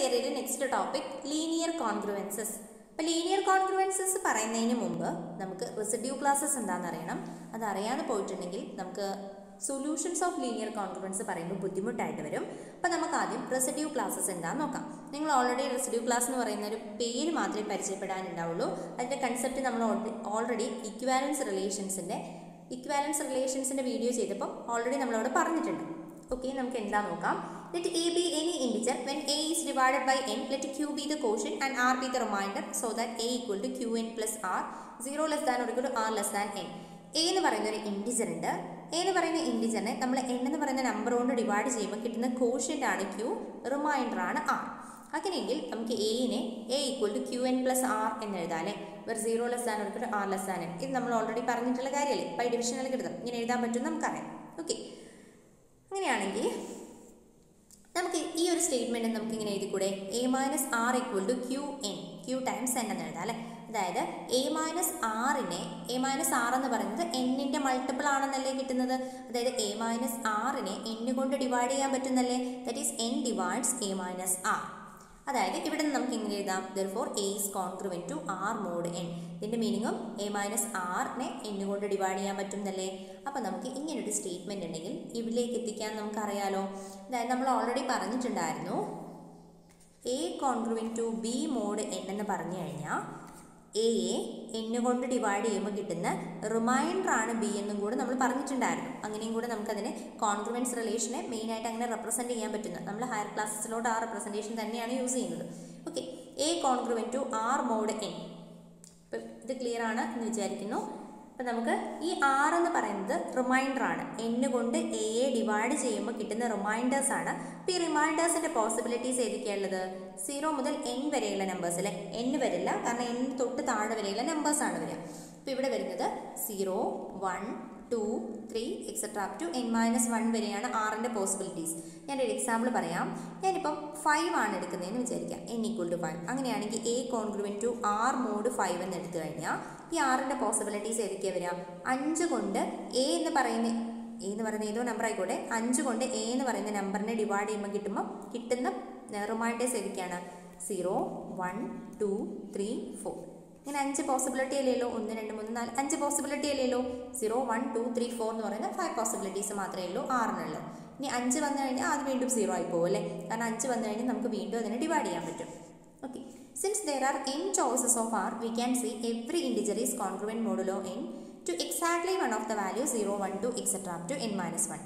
തിയറിയിലെ next topic linear കോൺഗ്രുവൻസസ്. അപ്പോൾ linear കോൺഗ്രുവൻസസ് പറയുന്നതിന് മുമ്പ് നമുക്ക് റെസിഡ്യൂ ക്ലാസ്സസ് എന്താണെന്ന് അറിയണം. അത് അറിയാതെ പോയിട്ടുണ്ടെങ്കിൽ നമുക്ക് സൊല്യൂഷൻസ് ഓഫ് ലീനിയർ കോൺഗ്രുവൻസ് പറയുമ്പോൾ ബുദ്ധിമുട്ടായിട്ട് വരും. അപ്പോൾ നമുക്ക് ആദ്യം റെസിഡ്യൂ ക്ലാസ്സസ് എന്താണെന്ന് നോക്കാം. നിങ്ങൾ ഓൾറെഡി റെസിഡ്യൂ ക്ലാസ് എന്ന് പറയുന്ന ഒരു പേര് മാത്രമേ പരിചയപ്പെടാനുണ്ടാവുള്ളൂ. അതിൻ്റെ കൺസെപ്റ്റ് നമ്മൾ ഓൾറെഡി ഇക്വാലൻസ് റിലേഷൻസിൻ്റെ വീഡിയോ ചെയ്തപ്പോൾ ഓൾറെഡി നമ്മളവിടെ പറഞ്ഞിട്ടുണ്ട്. ഓക്കെ, നമുക്ക് എന്താ നോക്കാം. Let a be any integer when a is divided by n. Let q be the quotient and r be the remainder so that a equal to qn plus r 0 less than or equal to r less than n. a എന്ന് പറയുന്ന ഒരു integer ഉണ്ട്. a എന്ന് പറയുന്ന ഇൻറ്റിജറിനെ നമ്മൾ n എന്ന് പറയുന്ന number കൊണ്ട് ഡിവൈഡ് ചെയ്യുമ്പോൾ കിട്ടുന്ന ക്വോഷ്യൻ്റ് ആണ് q, റിമൈൻഡർ ആണ് r. അങ്ങനെയെങ്കിൽ നമുക്ക് a equal to qn plus r എന്ന് എഴുതാം അല്ലേ. Where 0 less than or equal to r less than n. ഇത് നമ്മൾ ഓൾറെഡി പറഞ്ഞിട്ടുള്ള കാര്യമല്ലേ. ബൈ ഡിവിഷനിൽ കിട്ടും ഇങ്ങനെ എഴുതാൻ പറ്റും നമുക്കറിയാം. ഓക്കെ, അങ്ങനെയാണെങ്കിൽ നമുക്ക് ഈ ഒരു സ്റ്റേറ്റ്മെൻറ്റ് നമുക്ക് ഇങ്ങനെ എഴുതിക്കൂടെ. a minus r equal to q times n എന്ന് എഴുതാം അല്ലേ. അതായത് a മൈനസ് ആർ എന്ന് പറയുന്നത് എന്നിൻ്റെ മൾട്ടിപ്പിൾ ആണെന്നല്ലേ കിട്ടുന്നത്. അതായത് a മൈനസ് ആറിനെ n കൊണ്ട് ഡിവൈഡ് ചെയ്യാൻ പറ്റുന്നല്ലേ. That is n divides a minus r. അതായത് ഇവിടെ നിന്ന് നമുക്ക് ഇങ്ങനെ എഴുതാം. therefore a is congruent to r mod n. ഇതിൻ്റെ മീനിങ്ങും a മൈനസ് ആറിനെ n കൊണ്ട് ഡിവൈഡ് ചെയ്യാൻ പറ്റുന്നല്ലേ. അപ്പോൾ നമുക്ക് ഇങ്ങനൊരു സ്റ്റേറ്റ്മെൻറ്റ് ഉണ്ടെങ്കിൽ ഇവിടേക്ക് എത്തിക്കാൻ നമുക്കറിയാലോ. അതായത് നമ്മൾ ഓൾറെഡി പറഞ്ഞിട്ടുണ്ടായിരുന്നു a congruent to b mod n എന്ന് പറഞ്ഞു കഴിഞ്ഞാൽ എയെ n കൊണ്ട് ഡിവൈഡ് ചെയ്യുമ്പോൾ കിട്ടുന്ന റിമൈൻഡർ ആണ് b എന്നും കൂടെ നമ്മൾ പറഞ്ഞിട്ടുണ്ടായിരുന്നു. അങ്ങനെയും കൂടെ നമുക്കതിനെ കോൺഗ്രുവൻസ് റിലേഷനെ മെയിനായിട്ട് അങ്ങനെ റെപ്രസെൻറ്റ് ചെയ്യാൻ പറ്റുന്നത്. നമ്മൾ ഹയർ ക്ലാസ്സസിലോട്ട് ആ റെപ്രസെൻറ്റേഷൻ തന്നെയാണ് യൂസ് ചെയ്യുന്നത്. Okay, a congruent to r mod n. ഇപ്പം ഇത് ക്ലിയർ ആണ് എന്ന് വിചാരിക്കുന്നു. അപ്പം നമുക്ക് ഈ r എന്ന് പറയുന്നത് റിമൈൻഡർ ആണ്. n കൊണ്ട് എയെ ഡിവൈഡ് ചെയ്യുമ്പോൾ കിട്ടുന്ന റിമൈൻഡേഴ്സ് ആണ്. അപ്പോൾ ഈ റിമൈൻഡേഴ്സിൻ്റെ പോസിബിലിറ്റീസ് ഏതൊക്കെയുള്ളത്? 0 മുതൽ n വരെയുള്ള നമ്പേഴ്സ് അല്ലേ. n വരില്ല, കാരണം n തൊട്ട് താഴെ വരെയുള്ള നമ്പേഴ്സാണ് വരിക. അപ്പോൾ ഇവിടെ വരുന്നത് 0, 1, 2, 3 etcetera up to n minus 1 വരെയാണ് ആറിൻ്റെ പോസിബിലിറ്റീസ്. ഞാനൊരു എക്സാമ്പിൾ പറയാം. ഞാനിപ്പം 5 ആണ് എടുക്കുന്നതെന്ന് വിചാരിക്കാം. n equal to 5. അങ്ങനെയാണെങ്കിൽ a congruent to r mod 5 എന്ന് എടുത്തു കഴിഞ്ഞാൽ ഈ ആറിൻ്റെ പോസിബിലിറ്റീസ് ഏതൊക്കെയാണ് വരിക? 5 കൊണ്ട് a എന്ന് പറയുന്ന ഏതോ നമ്പർ ആയിക്കോട്ടെ, 5 കൊണ്ട് a എന്ന് പറയുന്ന നമ്പറിനെ ഡിവൈഡ് ചെയ്യുമ്പോൾ കിട്ടുന്ന റിമൈൻഡേഴ്സ് ഏതൊക്കെയാണ്? 0, 1, 2, 3, 4. ഇങ്ങനെ 5 പോസിബിലിറ്റി അല്ലല്ലോ. 1, 2, 3, 4, 5 പോസിബിലിറ്റി അല്ലല്ലോ. 0, 1, 2, 3, 4 എന്ന് പറയുന്ന 5 പോസിബിലിറ്റീസ് മാത്രമേ ഉള്ളൂ ആറിനുള്ളത്. ഇനി 5 വന്നു കഴിഞ്ഞാൽ അത് വീണ്ടും 0 ആയി പോകും അല്ലേ. കാരണം 5 വന്നു കഴിഞ്ഞാൽ നമുക്ക് വീണ്ടും അതിനെ ഡിവൈഡ് ചെയ്യാൻ പറ്റും. Okay, since there are n choices of r, we can say every integer is congruent modulo n to exactly one of the values 0, 1, 2 etc. up to n minus 1.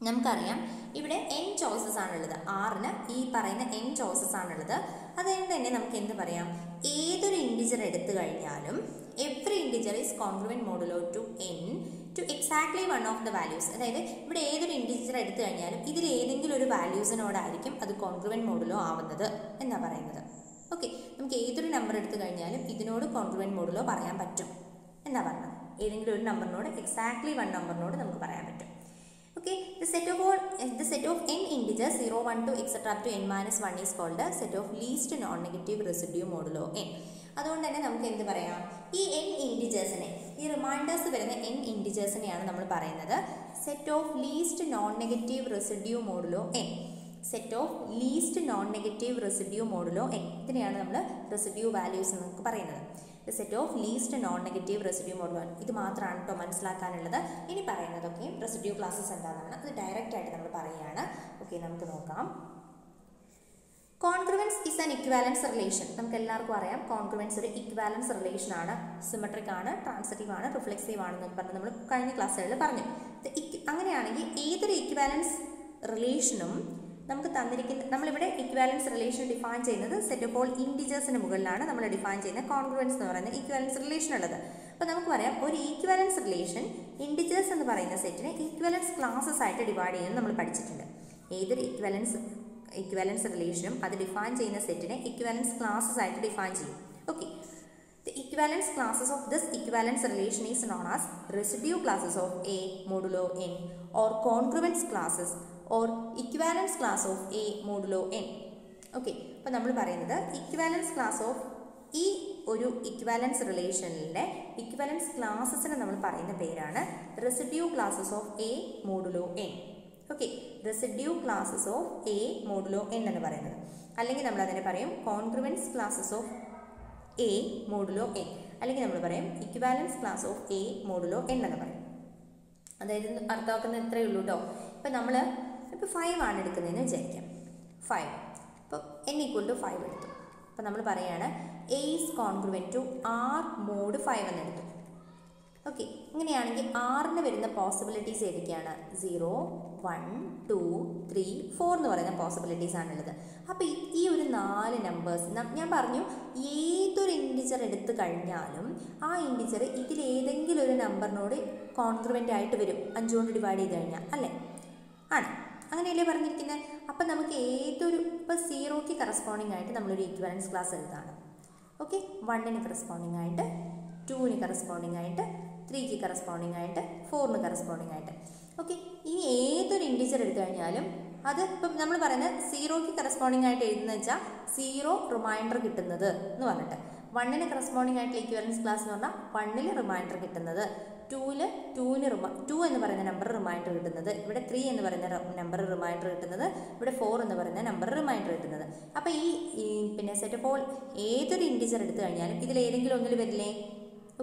നമുക്കറിയാം ഇവിടെ n ചോയ്സസ് ആണുള്ളത്. ആറിന് ഈ പറയുന്ന n choices ആണുള്ളത്. അതുകൊണ്ട് തന്നെ നമുക്ക് എന്ത് പറയാം? ഏതൊരു ഇൻറ്റിജർ എടുത്തു കഴിഞ്ഞാലും every integer is congruent modulo to n to exactly one of the values. അതായത് ഇവിടെ ഏതൊരു ഇൻറ്റിജർ എടുത്തു കഴിഞ്ഞാലും ഇതിൽ ഏതെങ്കിലും ഒരു വാല്യൂസിനോടായിരിക്കും അത് കോൺഗ്രുവൻറ്റ് മോഡുലോ ആവുന്നത് എന്നാണ് പറയുന്നത്. ഓക്കെ, നമുക്ക് ഏതൊരു നമ്പർ എടുത്തു കഴിഞ്ഞാലും ഇതിനോട് കോൺഗ്രുവൻറ്റ് മോഡുലോ പറയാൻ പറ്റും എന്നാണ് പറഞ്ഞത്. ഏതെങ്കിലും ഒരു നമ്പറിനോട് എക്സാക്ട്ലി വൺ നമ്പറിനോട് നമുക്ക് പറയാൻ പറ്റും. Okay, the set of n integers 0, 1, 2 etc. up to n minus 1 is called the set of least non-negative residue modulo n. അതുകൊണ്ട് തന്നെ നമുക്ക് എന്ത് പറയാം? ഈ n ഇൻറ്റിജേഴ്സിനെ, ഈ റിമൈൻഡേഴ്സ് വരുന്ന n ഇൻറ്റിജേഴ്സിനെയാണ് നമ്മൾ പറയുന്നത് set of least non negative residue modulo n. Set of least non negative residue modulo n. ഇതിനെയാണ് നമ്മൾ റെസിഡ്യൂ വാല്യൂസ് എന്ന് നമുക്ക് പറയുന്നത്. Set of least non negative residue modulo. ഇത് മാത്രമാണ് കേട്ടോ മനസ്സിലാക്കാനുള്ളത്. ഇനി പറയുന്നതൊക്കെ റെസിഡ്യൂ ക്ലാസ്സസ് എന്താണെന്നാണ്. അത് ഡയറക്റ്റ് ആയിട്ട് നമ്മൾ പറയുകയാണ്. ഓക്കെ, നമുക്ക് നോക്കാം. Congruence is an equivalence relation. നമുക്ക് എല്ലാവർക്കും അറിയാം കോൺഗ്രുവൻസ് ഒരു ഇക്വാലൻസ് റിലേഷൻ ആണ്. സിമെട്രിക് ആണ്, ട്രാൻസിറ്റീവ് ആണ്, റിഫ്ലെക്സീവ് ആണെന്ന് പറഞ്ഞ് നമ്മൾ കഴിഞ്ഞ ക്ലാസ്സുകളിൽ പറഞ്ഞു. അങ്ങനെയാണെങ്കിൽ ഏതൊരു ഇക്വാലൻസ് റിലേഷനും നമുക്ക് തന്നിരിക്കുന്ന, നമ്മളിവിടെ ഇക്വാലൻസ് റിലേഷൻ ഡിഫൈൻ ചെയ്യുന്നത് സെറ്റ് ഓഫ് ഓൾ ഇൻറ്റിജേഴ്സിന് മുകളിലാണ് നമ്മൾ ഡിഫൈൻ ചെയ്യുന്ന കോൺഗ്രുവൻസ് എന്ന് പറയുന്ന ഇക്വാലൻസ് റിലേഷൻ ഉള്ളത്. അപ്പോൾ നമുക്ക് പറയാം ഒരു ഈക്വാലൻസ് റിലേഷൻ ഇൻറ്റിജേഴ്സ് എന്ന് പറയുന്ന സെറ്റിനെ ഈക്വാലൻസ് ക്ലാസ്സസ് ആയിട്ട് ഡിവൈഡ് ചെയ്യുന്നത് നമ്മൾ പഠിച്ചിട്ടുണ്ട്. ഏതൊരു ഇക്വാലൻസ് റിലേഷനും അത് ഡിഫൈൻ ചെയ്യുന്ന സെറ്റിനെ ഇക്വാലൻസ് ക്ലാസ്സസ് ആയിട്ട് ഡിഫൈൻ ചെയ്യും. Okay, the equivalence classes of this equivalence relation is known as residue classes of A modulo n or congruence classes or equivalence class of A modulo n. Okay, അപ്പോൾ നമ്മൾ പറയുന്നത് equivalence class of ഈ ഒരു equivalence റിലേഷനിലെ equivalence ക്ലാസ്സസിനെ നമ്മൾ പറയുന്ന പേരാണ് residue classes of A modulo n. Okay, residue classes of A modulo N എന്ന് പറയുന്നത്. അല്ലെങ്കിൽ നമ്മൾ അതിനെ പറയും congruence classes of A modulo N, അല്ലെങ്കിൽ നമ്മൾ പറയും equivalence class of A modulo N എന്ന് പറയും. അതായത് അർത്ഥമാക്കുന്നത് ഇത്രയേ ഉള്ളൂ കേട്ടോ. ഇപ്പം നമ്മൾ ഇപ്പോൾ 5 ആണ് എടുക്കുന്നതെന്ന് വിചാരിക്കാം. 5 ഇപ്പോൾ n = 5 എടുത്തു. അപ്പോൾ നമ്മൾ പറയുകയാണ് a is congruent to r mod 5 എന്നെടുത്തു. ഓക്കെ, ഇങ്ങനെയാണെങ്കിൽ ആറിന് വരുന്ന പോസിബിലിറ്റീസ് ഏതൊക്കെയാണ്? 0, 1, 2, 3, 4 എന്ന് പറയുന്ന പോസിബിലിറ്റീസ് ആണുള്ളത്. അപ്പോൾ ഈ ഒരു 4 നമ്പേഴ്സ് ഞാൻ പറഞ്ഞു, ഏതൊരു ഇൻഡിജർ എടുത്തു കഴിഞ്ഞാലും ആ ഇൻഡിജർ ഇതിലേതെങ്കിലും ഒരു നമ്പറിനോട് കോൺഗ്രുവൻ്റ് ആയിട്ട് വരും 5 കൊണ്ട് ഡിവൈഡ് ചെയ്ത് കഴിഞ്ഞാൽ, അല്ലേ? ആണ്, അങ്ങനെയല്ലേ പറഞ്ഞിരിക്കുന്നത്. അപ്പം നമുക്ക് ഏതൊരു ഇപ്പോൾ 0ക്ക് കറസ്പോണ്ടിങ് ആയിട്ട് നമ്മളൊരു ഈക്വലൻസ് ക്ലാസ് എഴുതാണ്. ഓക്കെ, 1ന് കറസ്പോണ്ടിങ് ആയിട്ട്, 2ന് കറസ്പോണ്ടിങ് ആയിട്ട്, 3ക്ക് കറസ്പോണ്ടിങ് ആയിട്ട്, 4ന് കറസ്പോണ്ടിങ് ആയിട്ട്. ഓക്കെ, ഈ ഏതൊരു ഇൻഡിജർ എടുത്തു കഴിഞ്ഞാലും അത് ഇപ്പം നമ്മൾ പറയുന്നത് 0ക്ക് കറസ്പോണ്ടിങ് ആയിട്ട് എഴുതുന്നത് വെച്ചാൽ 0 റിമൈൻഡർ കിട്ടുന്നത് എന്ന് പറഞ്ഞിട്ട്, 1ന് കറസ്പോണ്ടിങ് ആയിട്ടുള്ള ഈക്വലൻസ് ക്ലാസ് എന്ന് പറഞ്ഞാൽ 1ൽ റിമൈൻഡർ കിട്ടുന്നത്, 2 എന്ന് പറയുന്ന നമ്പർ റിമൈൻഡർ കിട്ടുന്നത്, ഇവിടെ 3 എന്ന് പറയുന്ന നമ്പർ റിമൈൻഡർ കിട്ടുന്നത്, ഇവിടെ 4 എന്ന് പറയുന്ന നമ്പർ റിമൈൻഡർ കിട്ടുന്നത്. അപ്പോൾ ഈ പിന്നെ സെറ്റ് ഓഫ് ഓൾ ഏതൊരു ഇൻഡിജർ എടുത്തു കഴിഞ്ഞാലും ഇതിലേതെങ്കിലും ഒന്നിൽ വരില്ലേ?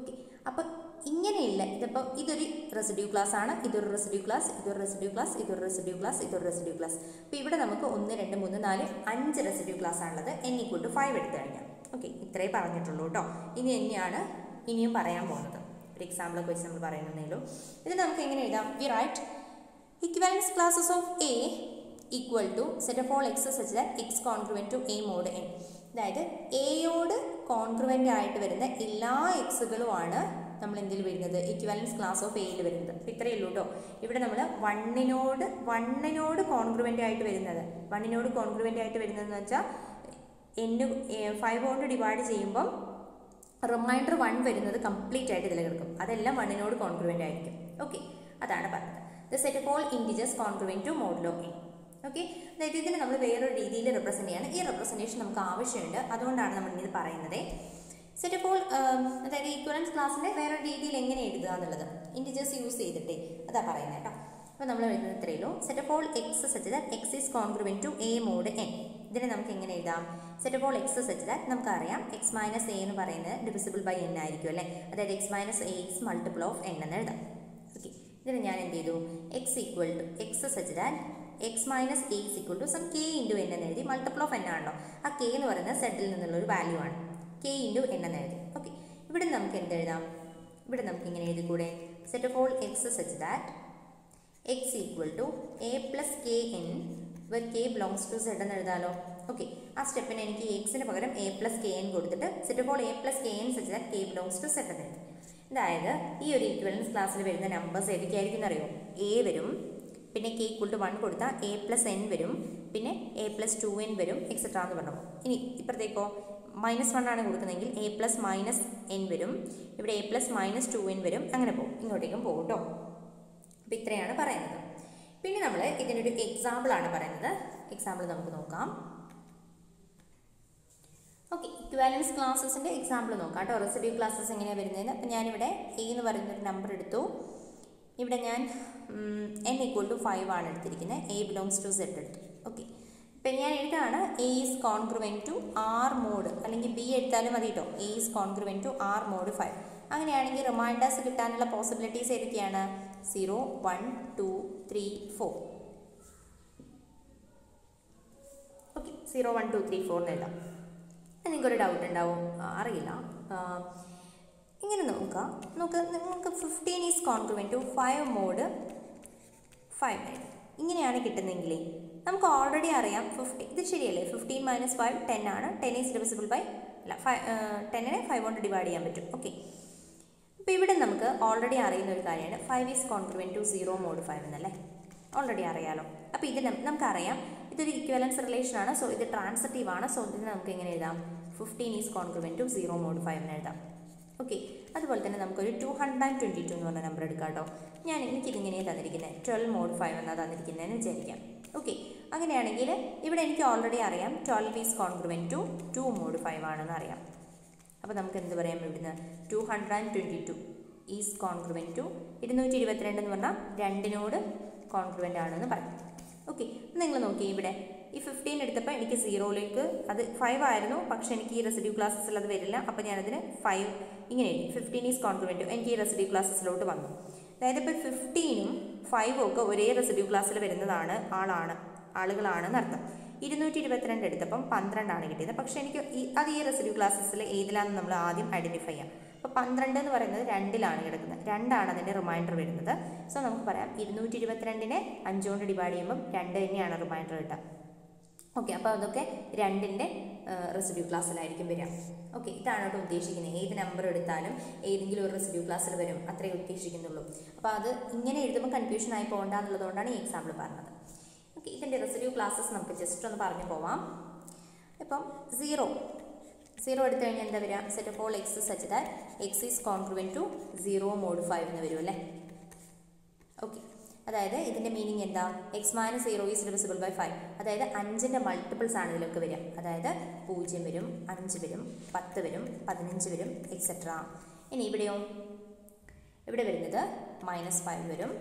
ഓക്കെ, അപ്പോൾ ഇങ്ങനെയില്ല. ഇതിപ്പോൾ ഇതൊരു റെസിഡ്യൂ ക്ലാസ് ആണ്, ഇതൊരു റെസിഡ്യൂ ക്ലാസ്, ഇതൊരു റെസിഡ്യൂ ക്ലാസ്, ഇതൊരു റെസിഡ്യൂ ക്ലാസ്, ഇതൊരു റെസിഡ്യൂ ക്ലാസ്. അപ്പോൾ ഇവിടെ നമുക്ക് 1, 2, 3, 4, 5 റെസിഡ്യൂ ക്ലാസ് ആണുള്ളത് n = 5 എടുത്തു കഴിഞ്ഞാൽ. ഓക്കെ, ഇത്രേ പറഞ്ഞിട്ടുള്ളൂ കേട്ടോ. ഇനി തന്നെയാണ് ഇനിയും പറയാൻ പോകുന്നത്. ഒരു എക്സാമ്പിളൊക്കെ വെച്ച് നമ്മൾ പറയുന്നതേയുള്ളൂ. ഇത് നമുക്ക് എങ്ങനെ എഴുതാം? We write equivalence classes of a equal to set of all x such that x congruent to a mod n. അതായത് എയോട് കോൺഗ്രുവൻ്റ് ആയിട്ട് വരുന്ന എല്ലാ എക്സുകളുമാണ് നമ്മൾ എന്തിൽ വരുന്നത്? ഇക്വിവാലൻസ് ക്ലാസ് ഓഫ് എയിൽ വരുന്നത്. അപ്പോൾ ഇത്രയേ ഉള്ളൂ കേട്ടോ. ഇവിടെ നമ്മൾ 1നോട് കോൺഗ്രുവൻ്റ് ആയിട്ട് വരുന്നത്, 1നോട് കോൺഗ്രുവൻ്റ് ആയിട്ട് വരുന്നതെന്ന് വെച്ചാൽ n 5 കൊണ്ട് ഡിവൈഡ് ചെയ്യുമ്പം റിമൈൻഡർ 1 വരുന്നത് കംപ്ലീറ്റ് ആയിട്ട് ഇതിൽ കിടക്കും. അതെല്ലാം 1നോട് കോൺഗ്രുവൻ്റ് ആയിരിക്കും. ഓക്കെ, അതാണ് പറഞ്ഞത്. The set of all integers congruent to modulo n. Okay, അതായത് ഇതിനെ നമ്മൾ വേറൊരു രീതിയിൽ റെപ്രസെൻറ്റ് ചെയ്യാണ്. ഈ റെപ്രസെൻറ്റേഷൻ നമുക്ക് ആവശ്യമുണ്ട്, അതുകൊണ്ടാണ് നമ്മൾ ഇത് പറയുന്നത്. സെറ്റ് ഓഫ് ഓൾ അതായത് ഈക്വലൻസ് ക്ലാസ്സിൻ്റെ വേറൊരു രീതിയിൽ എങ്ങനെ എഴുതുക എന്നുള്ളത് ഇൻഡിജേഴ്സ് യൂസ് ചെയ്തിട്ടേ അതാ പറയുന്നത് കേട്ടോ. അപ്പോൾ നമ്മൾ എഴുതുന്നത് ഇത്രയല്ലോ. Set of all x such that x is congruent to a mod n. ഇതിനെ നമുക്ക് എങ്ങനെ എഴുതാം? Set of all x such that നമുക്കറിയാം എക്സ് മൈനസ് എ എന്ന് പറയുന്നത് ഡിവിസിബിൾ ബൈ എൻ ആയിരിക്കും അല്ലേ? അതായത് x minus a is multiple of n എന്ന് എഴുതാം. ഓക്കെ, ഇതിന് ഞാൻ എന്ത് ചെയ്തു? X equal to x such that x minus a is equal to some k into N എന്ന് എഴുതി. മൾട്ടിപ്പിൾ ഓഫ് എൻ ആണല്ലോ, ആ കെ എന്ന് പറയുന്നത് സെറ്റിൽ നിന്നുള്ളൊരു വാല്യൂ ആണ്. കെ ഇൻറ്റു എൻ എന്ന് എഴുതി. ഓക്കെ, ഇവിടെ നമുക്ക് എന്ത് എഴുതാം? ഇവിടെ നമുക്ക് ഇങ്ങനെ എഴുതിക്കൂടെ? Set of all x such that x equal to a plus k n where k belongs to Z എന്ന് എഴുതാമല്ലോ. ഓക്കെ, ആ സ്റ്റെപ്പിന് എനിക്ക് എക്സിന് പകരം എ പ്ലസ് കെ എൻ കൊടുത്തിട്ട് set of all a plus k n such that k belongs to Z എന്ന് എഴുതി. അതായത് ഈ ഒരു ഈക്വലൻസ് ക്ലാസ്സിൽ വരുന്ന നമ്പേഴ്സ് ഏതൊക്കെയായിരിക്കും എന്നറിയോ? എ വരും, പിന്നെ കെ ഈക്വൽ ടു 1 കൊടുത്താൽ എ പ്ലസ് എൻ വരും, പിന്നെ എ പ്ലസ് 2n വരും, എക്സെട്രാ എന്ന് പറഞ്ഞു. ഇനി ഇപ്പുറത്തേക്കോ -1 ആണ് കൊടുക്കുന്നതെങ്കിൽ എ പ്ലസ് മൈനസ് എൻ വരും, ഇവിടെ എ പ്ലസ് മൈനസ് 2n വരും, അങ്ങനെ പോകും, ഇങ്ങോട്ടേക്കും പോകും കേട്ടോ. അപ്പോൾ ഇത്രയാണ് പറയുന്നത്. പിന്നെ നമ്മൾ ഇതിനൊരു എക്സാമ്പിളാണ് പറയുന്നത്. എക്സാമ്പിൾ നമുക്ക് നോക്കാം. ഓക്കെ, ഇക്വാലൻസ് ക്ലാസ്സസിൻ്റെ എക്സാമ്പിൾ നോക്കാം കേട്ടോ. റെസിഡ്യൂ ക്ലാസ്സസ് എങ്ങനെയാണ് വരുന്നതെന്ന്. അപ്പോൾ ഞാനിവിടെ എ എന്ന് പറയുന്നൊരു നമ്പർ എടുത്തു. ഇവിടെ ഞാൻ n = 5 ആണ് എടുത്തിരിക്കുന്നത്. എ ബിലോങ്സ് ടു സെഡ് എടുത്തു. ഓക്കെ, ഇപ്പം ഞാൻ എഴുതാണ് a is congruent to r mod, അല്ലെങ്കിൽ ബി എടുത്താലും മതി കേട്ടോ. A is congruent to r mod 5. അങ്ങനെയാണെങ്കിൽ റിമൈൻഡേഴ്സ് കിട്ടാനുള്ള പോസിബിലിറ്റീസ് ഏതൊക്കെയാണ്? 0, 1, 2, 3, 4. ഓക്കെ, 0, 1, 2, 3, 4 എന്ന് എഴുതാം. നിങ്ങൾക്കൊരു ഡൗട്ട് ഉണ്ടാവും, അറിയില്ല. ഇങ്ങനെ നോക്കുക, നിങ്ങൾക്ക് 15 ഈസ് കോൺഗ്രുവൻറ്റ് ടു 5 മോഡ് 5 എഴുതാം. ഇങ്ങനെയാണ് കിട്ടുന്നതെങ്കിലേ നമുക്ക് ഓൾറെഡി അറിയാം 50. ഇത് ശരിയല്ലേ? 15 - 5 10 ആണ്. 10 ഈസ് ഡിവിസിബിൾ ബൈ 10നെ 5 കൊണ്ട് ഡിവൈഡ് ചെയ്യാൻ പറ്റും. ഓക്കെ, അപ്പോൾ ഇവിടെ നമുക്ക് ഓൾറെഡി അറിയുന്ന ഒരു കാര്യമാണ് 5 ഈസ് കോൺഗ്രുവൻറ്റ് ടു 0 മോഡ് 5 എന്നല്ലേ? ഓൾറെഡി അറിയാലോ. അപ്പോൾ ഇത് നമുക്കറിയാം ഇതൊരു ഇക്വലൻസ് റിലേഷൻ ആണ്. സോ ഇത് ട്രാൻസിറ്റീവ് ആണ്. സോ ഇതിന് നമുക്ക് എങ്ങനെ എഴുതാം? 15 ഈസ് കോൺഗ്രുവൻറ്റ് ടു 0 മോഡ് 5 എന്ന് എഴുതാം. ഓക്കെ, അതുപോലെ തന്നെ നമുക്കൊരു 222 എന്ന് പറഞ്ഞ നമ്പർ എടുക്കാം കേട്ടോ. എനിക്കിതിങ്ങനെയാണ് തന്നിരിക്കുന്നത്, 12 മോഡ് 5 എന്നാണ് തന്നിരിക്കുന്നതെന്ന് വിചാരിക്കാം. ഓക്കെ, അങ്ങനെയാണെങ്കിൽ ഇവിടെ എനിക്ക് ഓൾറെഡി അറിയാം 12 ഈസ് കോൺഗ്രുവൻറ്റ് ടു 2 മോഡ് 5 ആണെന്ന് അറിയാം. അപ്പോൾ നമുക്ക് എന്ത് പറയാം? ഇവിടുന്ന് 222 ഈസ് കോൺഗ്രുവൻറ്റ് ടു 222 എന്ന് പറഞ്ഞാൽ 2നോട് കോൺഗ്രുവൻ്റ് ആണെന്ന് പറയാം. ഓക്കെ, നിങ്ങൾ നോക്കി ഇവിടെ ഈ 15 എടുത്തപ്പോൾ എനിക്ക് 0ലേക്ക് അത് 5 ആയിരുന്നു, പക്ഷേ എനിക്ക് ഈ റെസിഡ്യൂ ക്ലാസ്സസിൽ അത് വരില്ല. അപ്പോൾ ഞാനതിന് 5 ഇങ്ങനെ എഴുതി. 15 ഈസ് കോൺഗ്രുവൻറ്റ് ടു എനിക്ക് ഈ റെസിഡ്യൂ ക്ലാസ്സസിലോട്ട് വന്നു. അതായത് ഇപ്പോൾ 15ഉം 5ഉം ഒക്കെ ഒരേ റെസിഡ്യൂ ക്ലാസ്സിൽ വരുന്നതാണ് ആളുകളാണെന്ന് അർത്ഥം. 222 എടുത്തപ്പം 12 ആണ് കിട്ടിയത്. പക്ഷേ എനിക്ക് അത് ഈ റെസിഡ്യൂ ക്ലാസ്സസിൽ ഏതിലാണെന്ന് നമ്മൾ ആദ്യം ഐഡൻറ്റിഫൈ ചെയ്യാം. അപ്പോൾ 12 എന്ന് പറയുന്നത് 2ലാണ് കിടക്കുന്നത്. 2ആണ് അതിൻ്റെ റിമൈൻഡർ വരുന്നത്. സോ നമുക്ക് പറയാം 222നെ 5 കൊണ്ട് ഡിവൈഡ് ചെയ്യുമ്പം 2 തന്നെയാണ് റിമൈൻഡർ കിട്ടുക. ഓക്കെ, അപ്പോൾ അതൊക്കെ 2ൻ്റെ റെസിഡ്യൂ ക്ലാസ്സിലായിരിക്കും വരിക. ഓക്കെ, ഇതാണ് കേട്ടോ ഉദ്ദേശിക്കുന്നത്. ഏത് നമ്പർ എടുത്താലും ഏതെങ്കിലും ഒരു റെസിഡ്യൂ ക്ലാസ്സിൽ വരും, അത്രേ ഉദ്ദേശിക്കുന്നുള്ളൂ. അപ്പോൾ അത് ഇങ്ങനെ എഴുതുമ്പോൾ കൺഫ്യൂഷൻ ആയി പോകണ്ട എന്നുള്ളതുകൊണ്ടാണ് ഈ എക്സാമ്പിൾ പറഞ്ഞത്. ഓക്കെ, ഇതിൻ്റെ റെസിഡ്യൂ ക്ലാസ്സസ് നമുക്ക് ജസ്റ്റ് ഒന്ന് പറഞ്ഞു പോവാം. ഇപ്പം 0 എടുത്തു കഴിഞ്ഞാൽ എന്താ വരിക? Set of all x such that x is congruent to 0 mod 5 എന്ന് വരും അല്ലേ. ഓക്കെ, അതായത് ഇതിൻ്റെ മീനിങ് എന്താ? X minus 0 is divisible by 5. അതായത് 5ൻ്റെ മൾട്ടിപ്പിൾസ് ആണ് ഇതിലൊക്കെ വരിക. അതായത് 0 വരും, 5 വരും, 10 വരും, 15 വരും, എക്സെട്ര. ഇനി ഇവിടെ വരുന്നത് -5 വരും,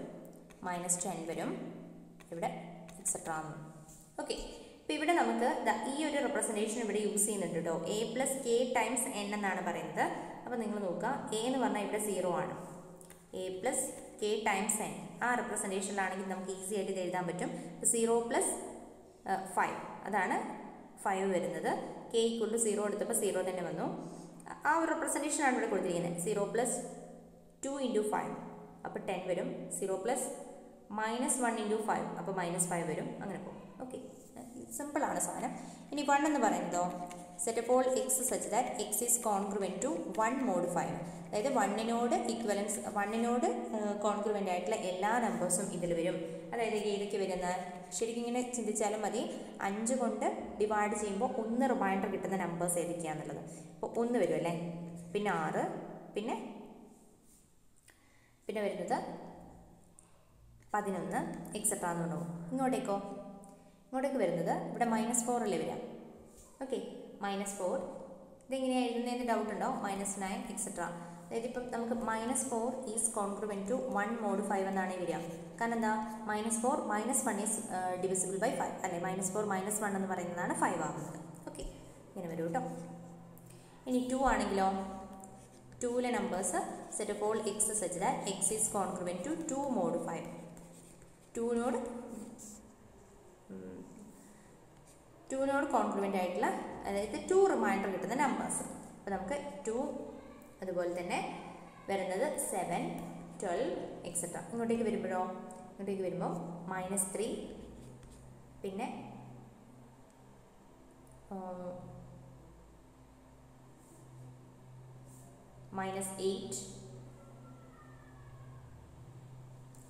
-10 വരും, ഇവിടെ എക്സെട്ര. ഓക്കെ, ഇപ്പോൾ ഇവിടെ നമുക്ക് ഈ ഒരു റെപ്രസെൻറ്റേഷൻ ഇവിടെ യൂസ് ചെയ്യുന്നുണ്ട് കേട്ടോ. a + k ടൈംസ് n എന്നാണ് പറയുന്നത്. അപ്പോൾ നിങ്ങൾ നോക്കുക, a എന്ന് പറഞ്ഞാൽ ഇവിടെ 0 ആണ്. a + k ടൈംസ് n ആ റെപ്രസെൻറ്റേഷനിലാണെങ്കിൽ നമുക്ക് ഈസി ആയിട്ട് ഇത് എഴുതാൻ പറ്റും. 0 + 5 അതാണ് 5 വരുന്നത്. k = 0 എടുത്തപ്പോൾ 0 തന്നെ വന്നു. ആ ഒരു റെപ്രസെൻറ്റേഷനാണ് ഇവിടെ കൊടുത്തിരിക്കുന്നത്. 0 + 2 × 5 അപ്പോൾ 10 വരും. 0 + -1 × 5 അപ്പോൾ -5 വരും. അങ്ങനെ പോകും. ഓക്കെ, സിമ്പിളാണ് സാധനം. ഇനി 1 എന്ന് പറയുന്നതോ set of all x such that x is congruent to 1 mod 5. അതായത് 1നോട് കോൺഗ്രുവൻ്റ് ആയിട്ടുള്ള എല്ലാ നമ്പേഴ്സും ഇതിൽ വരും. അതായത് ഏതൊക്കെ വരുന്ന ശരിക്കും ഇങ്ങനെ ചിന്തിച്ചാലും മതി. 5 കൊണ്ട് ഡിവൈഡ് ചെയ്യുമ്പോൾ 1 റിമൈൻഡർ കിട്ടുന്ന നമ്പേഴ്സ് ഏതൊക്കെയാണെന്നുള്ളത്. അപ്പോൾ 1 വരും അല്ലേ, പിന്നെ 6, പിന്നെ വരുന്നത് 11 എക്സെട്ര എന്ന് ഉണ്ടാവും. ഇങ്ങോട്ടേക്ക് വരുന്നത് ഇവിടെ -4 അല്ലേ വരിക. ഓക്കെ, -4 ഇതെങ്ങനെയാണ് എഴുതുന്നതിന് ഡൗട്ട് ഉണ്ടോ? -9 എക്സെട്ര. അതായത് ഇപ്പം നമുക്ക് -4 ഈസ് കോൺഗ്രുവൻറ്റ് ടു 1 mod 5 എന്നാണ് വരിക. കാരണം എന്താ? -4 -1 ഈസ് ഡിവിസിബിൾ ബൈ 5 അല്ലേ. -4 -1 എന്ന് പറയുന്നതാണ് 5 ആവുന്നത്. ഓക്കെ, ഇങ്ങനെ വരും കേട്ടോ. ഇനി 2 ആണെങ്കിലോ 2ലെ numbers set of all x such that x is congruent to 2 mod 5. 2നോട് കോൺഗ്രുവൻ്റ് ആയിട്ടുള്ള അതായത് 2 റിമൈൻഡർ കിട്ടുന്ന നമ്പേഴ്സ്. അപ്പോൾ നമുക്ക് 2 അതുപോലെ തന്നെ വരുന്നത് 7 12 എക്സെട്ര. ഇങ്ങോട്ടേക്ക് വരുമ്പോൾ -3 പിന്നെ -8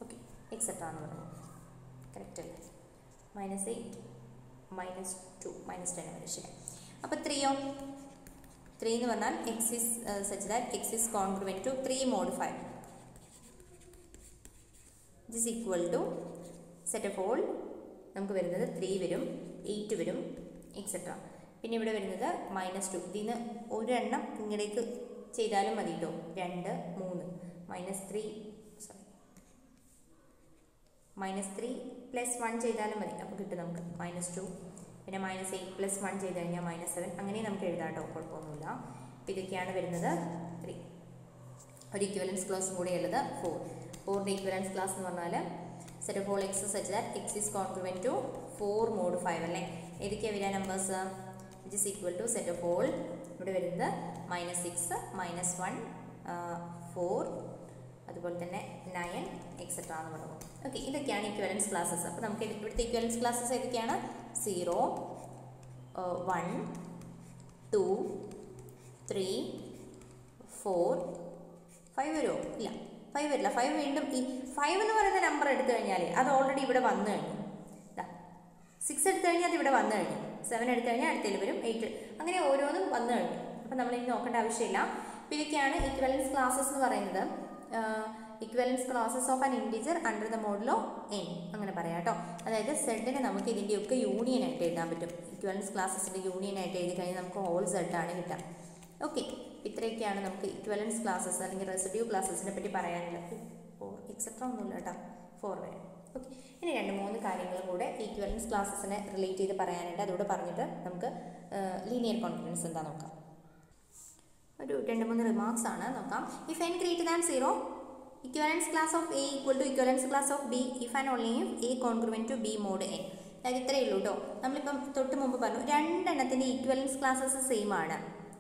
ഓക്കെ എക്സെട്ര എന്ന് പറയുന്നത് കറക്റ്റ് അല്ലേ. -8 -2 -10 വരെ ശരി. അപ്പോൾ 3 എന്ന് പറഞ്ഞാൽ x is such that x is congruent to 3 mod 5 this equal to set of all നമുക്ക് വരുന്നത് 3 വരും, 8 വരും എക്സെട്ര. പിന്നെ ഇവിടെ വരുന്നത് -2. ഇതിന് ഒരെണ്ണം ഇങ്ങടേക്ക് ചെയ്താലും മതി കേട്ടോ. 2 3 -3 + 1 ചെയ്താലും മതി. അപ്പോൾ കിട്ടും നമുക്ക് -2. പിന്നെ -8 + 1 ചെയ്ത് കഴിഞ്ഞാൽ -7. അങ്ങനെ നമുക്ക് എഴുതാം കേട്ടോ, കുഴപ്പമൊന്നുമില്ല. അപ്പോൾ ഇതൊക്കെയാണ് വരുന്നത് 3. ഒരു ഇക്വലൻസ് ക്ലാസും കൂടെ ഉള്ളത് 4ൻ്റെ ഇക്വലൻസ് ക്ലാസ് എന്ന് പറഞ്ഞാൽ set of all x such that x is congruent to 4 mod 5 അല്ലേ. ഏതൊക്കെയാണ് വരിക numbers? Which is equal to set of all ഇവിടെ വരുന്നത് -6 -1 4 അതുപോലെ തന്നെ 9 എക്സെട്ര എന്ന് പറയുന്നത്. ഓക്കെ, ഇതൊക്കെയാണ് ഇക്വലൻസ് ക്ലാസ്സസ്. അപ്പോൾ നമുക്ക് ഇവിടുത്തെ ഇക്വലൻസ് ക്ലാസ്സസ് ഏതൊക്കെയാണ്? 0 1 2 3 4 5 വരുമോ? ഇല്ല, 5 വരില്ല. 5 വീണ്ടും ഈ 5 എന്ന് പറയുന്ന നമ്പർ എടുത്തു കഴിഞ്ഞാൽ അത് ഓൾറെഡി ഇവിടെ വന്നു കഴിഞ്ഞു. 6 എടുത്തു കഴിഞ്ഞാൽ അത് ഇവിടെ വന്നു കഴിഞ്ഞു. 7 എടുത്തു കഴിഞ്ഞാൽ അടുത്തതിൽ വരും. 8 അങ്ങനെ ഓരോന്നും വന്നു കഴിഞ്ഞു. അപ്പോൾ നമ്മൾ ഇനി നോക്കേണ്ട ആവശ്യമില്ല. അപ്പോൾ ഇതൊക്കെയാണ് ഇക്വലൻസ് ക്ലാസ്സസ് എന്ന് പറയുന്നത്. ഇക്വലൻസ് classes of an integer under the model of n അങ്ങനെ പറയാം കേട്ടോ. അതായത് സെഡിനെ നമുക്ക് ഇതിൻ്റെയൊക്കെ യൂണിയൻ ആയിട്ട് എഴുതാൻ പറ്റും. ഇക്വലൻസ് ക്ലാസ്സസിൻ്റെ യൂണിയൻ ആയിട്ട് എഴുതി കഴിഞ്ഞാൽ നമുക്ക് ഹോൾ സെഡാണ് കിട്ടുക. ഓക്കെ, ഇത്രയൊക്കെയാണ് നമുക്ക് ഇക്വലൻസ് ക്ലാസ്സസ് അല്ലെങ്കിൽ റെസിഡ്യൂ ക്ലാസ്സസിനെ പറ്റി പറയാനുള്ളത്. 4 എക്സെട്ര ഒന്നുമില്ല കേട്ടോ, 4 വരെ. ഓക്കെ, ഇനി 2-3 കാര്യങ്ങൾ കൂടെ ഈക്വലൻസ് ക്ലാസ്സസിനെ റിലേറ്റ് ചെയ്ത് പറയാനുണ്ട്. അതുകൂടെ പറഞ്ഞിട്ട് നമുക്ക് ലീനിയർ കോൺഗ്രുവൻസ് എന്താ നോക്കാം. ഒരു 2-3 റിമാർക്സ് ആണ്, നോക്കാം. If n greater than 0, equivalence class of A equal to equivalence class of B if and only if A congruent to B mod n. അതായത് ഇത്രയേ ഉള്ളൂ കേട്ടോ. നമ്മളിപ്പം തൊട്ട് മുമ്പ് പറഞ്ഞു 2 എണ്ണത്തിൻ്റെ ഈക്വലൻസ് ക്ലാസ്സസ് സെയിം ആണ്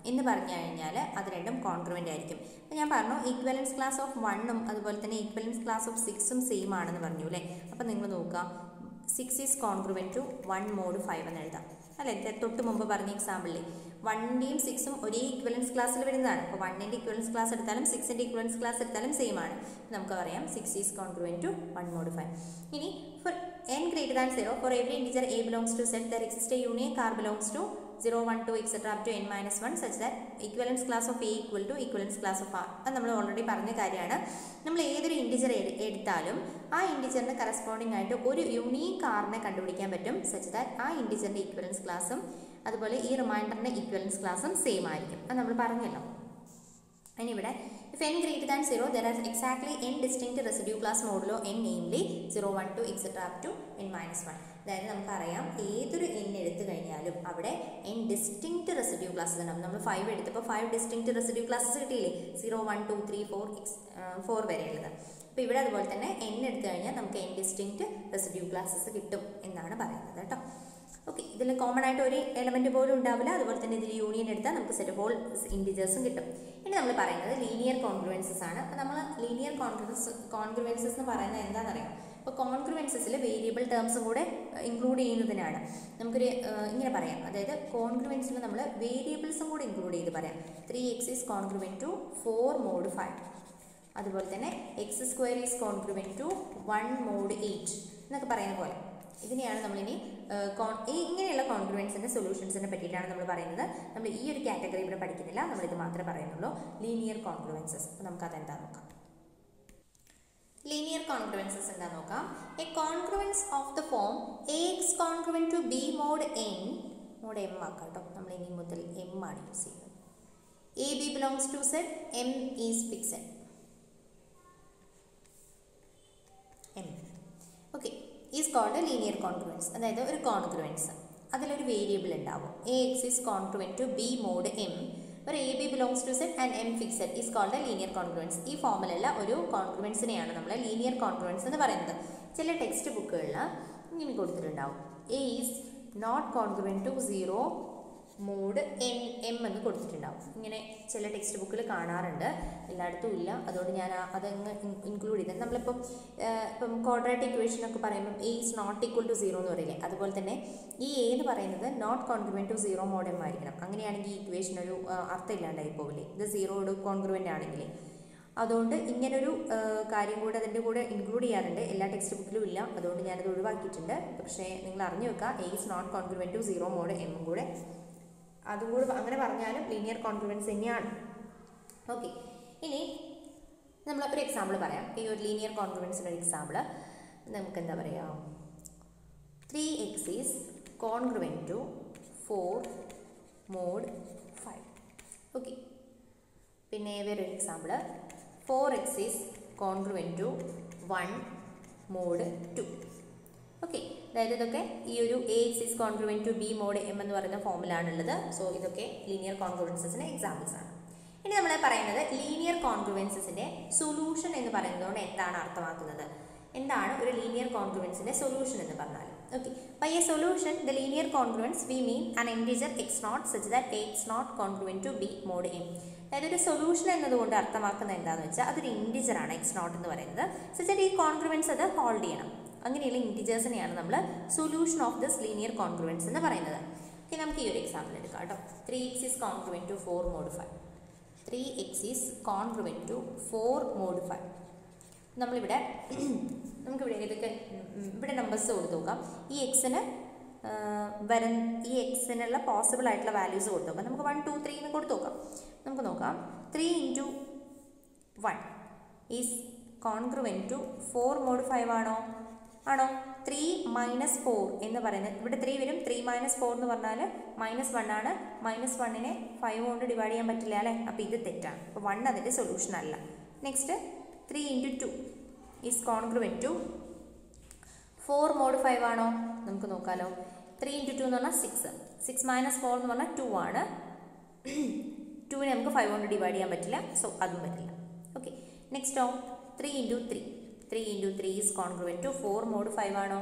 എന്ന് പറഞ്ഞു കഴിഞ്ഞാൽ അത് രണ്ടും കോൺഗ്രുവൻ്റ് ആയിരിക്കും. അപ്പോൾ ഞാൻ പറഞ്ഞു ഈക്വലൻസ് ക്ലാസ് ഓഫ് 1ഉം അതുപോലെ തന്നെ ഈക്വലൻസ് ക്ലാസ് ഓഫ് 6ഉം സെയിം ആണെന്ന് പറഞ്ഞു അല്ലേ. അപ്പോൾ നിങ്ങൾ നോക്കുക, 6 ഈസ് കോൺഗ്രുവൻ്റ് ടു 1 mod 5 എന്ന് എഴുതാം അല്ലേ. തൊട്ട് മുമ്പ് പറഞ്ഞ എക്സാമ്പിളിൽ 1ൻ്റെയും 6ഉം ഒരേ ഈക്വലൻസ് ക്ലാസ്സിൽ വരുന്നതാണ്. അപ്പോൾ 1ൻ്റെ ഈക്വലൻസ് ക്ലാസ് എടുത്താലും 6ൻ്റെ ഈക്വലൻസ് ക്ലാസ് എടുത്താലും സെയിം ആണ്. നമുക്ക് പറയാം 6 ഈസ് കോൺഗ്രുവൻ്റ് ടു 1 mod 5. ഇനി four n greater than 0, for every integer A belongs to Z, there exists a unique R belongs to 0, 1, 2, etc. up to n minus 1 such that equivalence class of A equal to equivalence class of R. അത് നമ്മൾ already പറഞ്ഞ കാര്യമാണ്. നമ്മൾ ഏതൊരു integer എടുത്താലും ആ ഇൻറ്റിജറിന് corresponding ആയിട്ട് ഒരു യുണീക്ക് ആറിനെ കണ്ടുപിടിക്കാൻ പറ്റും, സച്ച് ദാറ്റ് ആ ഇൻറ്റിജറിൻ്റെ ഈക്വലൻസ് ക്ലാസ്സും അതുപോലെ ഈ റിമൈൻഡറിൻ്റെ ഈക്വലൻസ് ക്ലാസ്സും സെയിം ആയിരിക്കും. അത് നമ്മൾ പറഞ്ഞല്ലോ. ഇനി ഇവിടെ if n greater than 0, there are exactly n distinct residue class modulo n, namely 0, 1, 2, etc. up to n minus 1. അതായത് നമുക്കറിയാം ഏതൊരു n എടുത്തു കഴിഞ്ഞാലും അവിടെ n ഡിസ്റ്റിങ്ക്റ്റ് റെസിഡ്യൂ ക്ലാസ്സസ് ഉണ്ടാവും. നമ്മൾ 5 എടുത്തപ്പോൾ 5 ഡിസ്റ്റിങ്ക്റ്റ് റെസിഡ്യൂ ക്ലാസ്സസ് കിട്ടിയില്ലേ, 0, 1, 2, 3, 4 വരെയുള്ളത്. അപ്പോൾ ഇവിടെ അതുപോലെ തന്നെ n എടുത്തു കഴിഞ്ഞാൽ നമുക്ക് n ഡിസ്റ്റിങ്ക്റ്റ് റെസിഡ്യൂ ക്ലാസ്സസ് കിട്ടും എന്നാണ് പറയുന്നത് കേട്ടോ. ഓക്കെ, ഇതിൽ കോമൺ ആയിട്ട് ഒരു എലമെൻറ്റ് പോലും ഉണ്ടാവില്ല. അതുപോലെ തന്നെ ഇതിൽ യൂണിയൻ എടുത്താൽ നമുക്ക് സെറ്റ് ഹോൾ ഇൻറ്റിജേഴ്സും കിട്ടും. ഇനി നമ്മൾ പറയുന്നത് ലീനിയർ കോൺഗ്രുവൻസസ് ആണ്. അപ്പോൾ നമ്മൾ ലീനിയർ കോൺഗ്രുവൻസസ് എന്ന് പറയുന്നത് എന്താണെന്നറിയാം. അപ്പോൾ കോൺഗ്രുവൻസസിൽ വേരിയബിൾ ടേംസും കൂടെ ഇൻക്ലൂഡ് ചെയ്യുന്നതിനാണ്. നമുക്കൊരു ഇങ്ങനെ പറയാം, അതായത് കോൺഗ്രുവൻസിൽ നമ്മൾ വേരിയബിൾസും കൂടെ ഇൻക്ലൂഡ് ചെയ്ത് പറയാം. 3x is congruent to 4 mod 5. അതുപോലെ തന്നെ x² is congruent to 1 mod 8 എന്നൊക്കെ പറയുന്ന പോലെ. ഇതിനെയാണ് നമ്മളിനി ഇങ്ങനെയുള്ള കോൺഗ്രുവൻസിൻ്റെ സൊല്യൂഷൻസിനെ പറ്റിയിട്ടാണ് നമ്മൾ പറയുന്നത്. നമ്മൾ ഈ ഒരു കാറ്റഗറി ഇവിടെ പഠിക്കുന്നില്ല, നമ്മളിത് മാത്രമേ പറയുന്നുള്ളൂ, ലീനിയർ കോൺഗ്രുവൻസസ്. അപ്പോൾ നമുക്കതെന്താ നോക്കാം. ലീനിയർ കോൺഗ്രുവൻസസ് എന്താ നോക്കാം. A congruence of the form AX congruent to B mod n, mod m ആക്കാം കേട്ടോ, നമ്മൾ ഇനി മുതൽ m ആണ് യൂസ് ചെയ്യുന്നത്. AB belongs to Z, m is fixed. m okay is called linear congruence. അതായത് ഒരു കോൺഗ്രുവൻസ് അതിലൊരു വേരിയബിൾ ഉണ്ടാവും. AX is congruent to B mod m, ഒരു AB belongs to Z and m fixed is called linear congruence. ഈ ഫോമിലുള്ള ഒരു കോൺഗ്രുവൻസിനെയാണ് നമ്മൾ linear congruence എന്ന് പറയുന്നത്. ചില ടെക്സ്റ്റ് ബുക്കുകളിൽ ഇങ്ങനെ കൊടുത്തിട്ടുണ്ടാവും, A is not congruent to 0 mod m എന്ന് കൊടുത്തിട്ടുണ്ടാവും. ഇങ്ങനെ ചില ടെക്സ്റ്റ് ബുക്കിൽ കാണാറുണ്ട്, എല്ലായിടത്തും ഇല്ല. അതുകൊണ്ട് ഞാൻ അതങ്ങ് ഇൻക്ലൂഡ് ചെയ്തത്. നമ്മളിപ്പം ക്വാഡ്രാറ്റിക് ഇക്വേഷൻ ഒക്കെ പറയുമ്പം A is not equal to 0 എന്ന് പറയില്ലേ, അതുപോലെ തന്നെ ഈ A എന്ന് പറയുന്നത് not congruent to 0 mod m ആയിരിക്കണം. അങ്ങനെയാണെങ്കിൽ ഈ ഇക്വേഷൻ ഒരു അർത്ഥം ഇല്ലാണ്ടായി പോവില്ലേ, ഇത് 0 കോൺഗ്രുവൻ്റ് ആണെങ്കിൽ. അതുകൊണ്ട് ഇങ്ങനൊരു കാര്യം കൂടെ അതിൻ്റെ കൂടെ ഇൻക്ലൂഡ് ചെയ്യാറുണ്ട്. എല്ലാ ടെക്സ്റ്റ് ബുക്കിലും ഇല്ല, അതുകൊണ്ട് ഞാനത് ഒഴിവാക്കിയിട്ടുണ്ട്. പക്ഷേ നിങ്ങൾ അറിഞ്ഞു വെക്കുക, A is not congruent to 0 mod m കൂടെ അതും കൂടെ അങ്ങനെ പറഞ്ഞാലും ലീനിയർ കോൺഗ്രുവൻസ് തന്നെയാണ്. ഓക്കെ, ഇനി നമ്മൾ ഒരു എക്സാമ്പിൾ പറയാം. ഈ ഒരു ലീനിയർ കോൺഗ്രുവൻസിൻ്റെ ഒരു എക്സാമ്പിൾ നമുക്ക് എന്താ പറയുക, 3x is congruent to 4 mod 5. Okay, പിന്നെ വേറൊരു example 4x is congruent to 1 mod 2. Okay, അതായത് ഇതൊക്കെ ഈ ഒരു AX is congruent to B mod m എന്ന് പറയുന്ന ഫോമിലാണുള്ളത്. സോ ഇതൊക്കെ ലീനിയർ കോൺഗ്രുവൻസസിൻ്റെ എക്സാമ്പിൾസ് ആണ്. ഇനി നമ്മൾ പറയുന്നത് ലീനിയർ കോൺഗ്രുവൻസസിൻ്റെ സൊല്യൂഷൻ എന്ന് പറയുന്നതുകൊണ്ട് എന്താണ് അർത്ഥമാക്കുന്നത്, എന്താണ് ഒരു ലീനിയർ കോൺഗ്രുവൻസിൻ്റെ സൊല്യൂഷൻ എന്ന് പറഞ്ഞാൽ. Okay, by a solution the linear congruence we mean an integer x0 such that AX not congruent to B mod m. അതായത് ഒരു സൊല്യൂഷൻ എന്നതുകൊണ്ട് അർത്ഥമാക്കുന്നത് എന്താണെന്ന് വെച്ചാൽ അതൊരു ഇൻറ്റിജറാണ് x0 എന്ന് പറയുന്നത്, സച്ച് ദാറ്റ് ഈ കോൺഗ്രുവൻസ് അത് ഹോൾഡ് ചെയ്യണം. അങ്ങനെയുള്ള ഇൻറ്റിജേഴ്സിനെയാണ് നമ്മൾ solution of this linear congruence എന്ന് പറയുന്നത്. ഓക്കെ, നമുക്ക് ഈ ഒരു എക്സാമ്പിൾ എടുക്കാം കേട്ടോ. 3x is congruent to 4 mod 5. 3x is congruent to 4 mod 5. നമുക്കിവിടെ ഇതൊക്കെ ഇവിടെ നമ്പേഴ്സ് കൊടുത്ത് നോക്കാം. ഈ എക്സിന് ഈ എക്സിനുള്ള പോസിബിൾ ആയിട്ടുള്ള വാല്യൂസ് കൊടുത്ത് നോക്കാം. നമുക്ക് 1, 2, 3 എന്ന് കൊടുത്ത് നോക്കാം. നമുക്ക് നോക്കാം, 3 × 1 ഈസ് കോൺഗ്രുവൻറ്റ് ടു 4 mod 5 ആണോ? 3 - 4 എന്ന് പറയുന്നത് ഇവിടെ 3 വരും. 3 - 4 എന്ന് പറഞ്ഞാൽ -1 ആണ്. -1നെ 5 കൊണ്ട് ഡിവൈഡ് ചെയ്യാൻ പറ്റില്ല അല്ലേ, അപ്പോൾ ഇത് തെറ്റാണ്. അപ്പോൾ 1 അതിൻ്റെ സൊല്യൂഷൻ അല്ല. Next 3 × 2 is congruent to 4 mode 5 ആണോ? നമുക്ക് നോക്കാമല്ലോ. 3 × 2 എന്ന് പറഞ്ഞാൽ 6. 6 - 4 എന്ന് പറഞ്ഞാൽ 2 ആണ്. 2നെ നമുക്ക് 5 കൊണ്ട് ഡിവൈഡ് ചെയ്യാൻ പറ്റില്ല, സോ അതും പറ്റില്ല. ഓക്കെ, നെക്സ്റ്റോ 3 × 3. 3 × 3 ഈസ് കോൺഗ്രുവൻറ്റ് ടു 4 മോഡ് 5 ആണോ?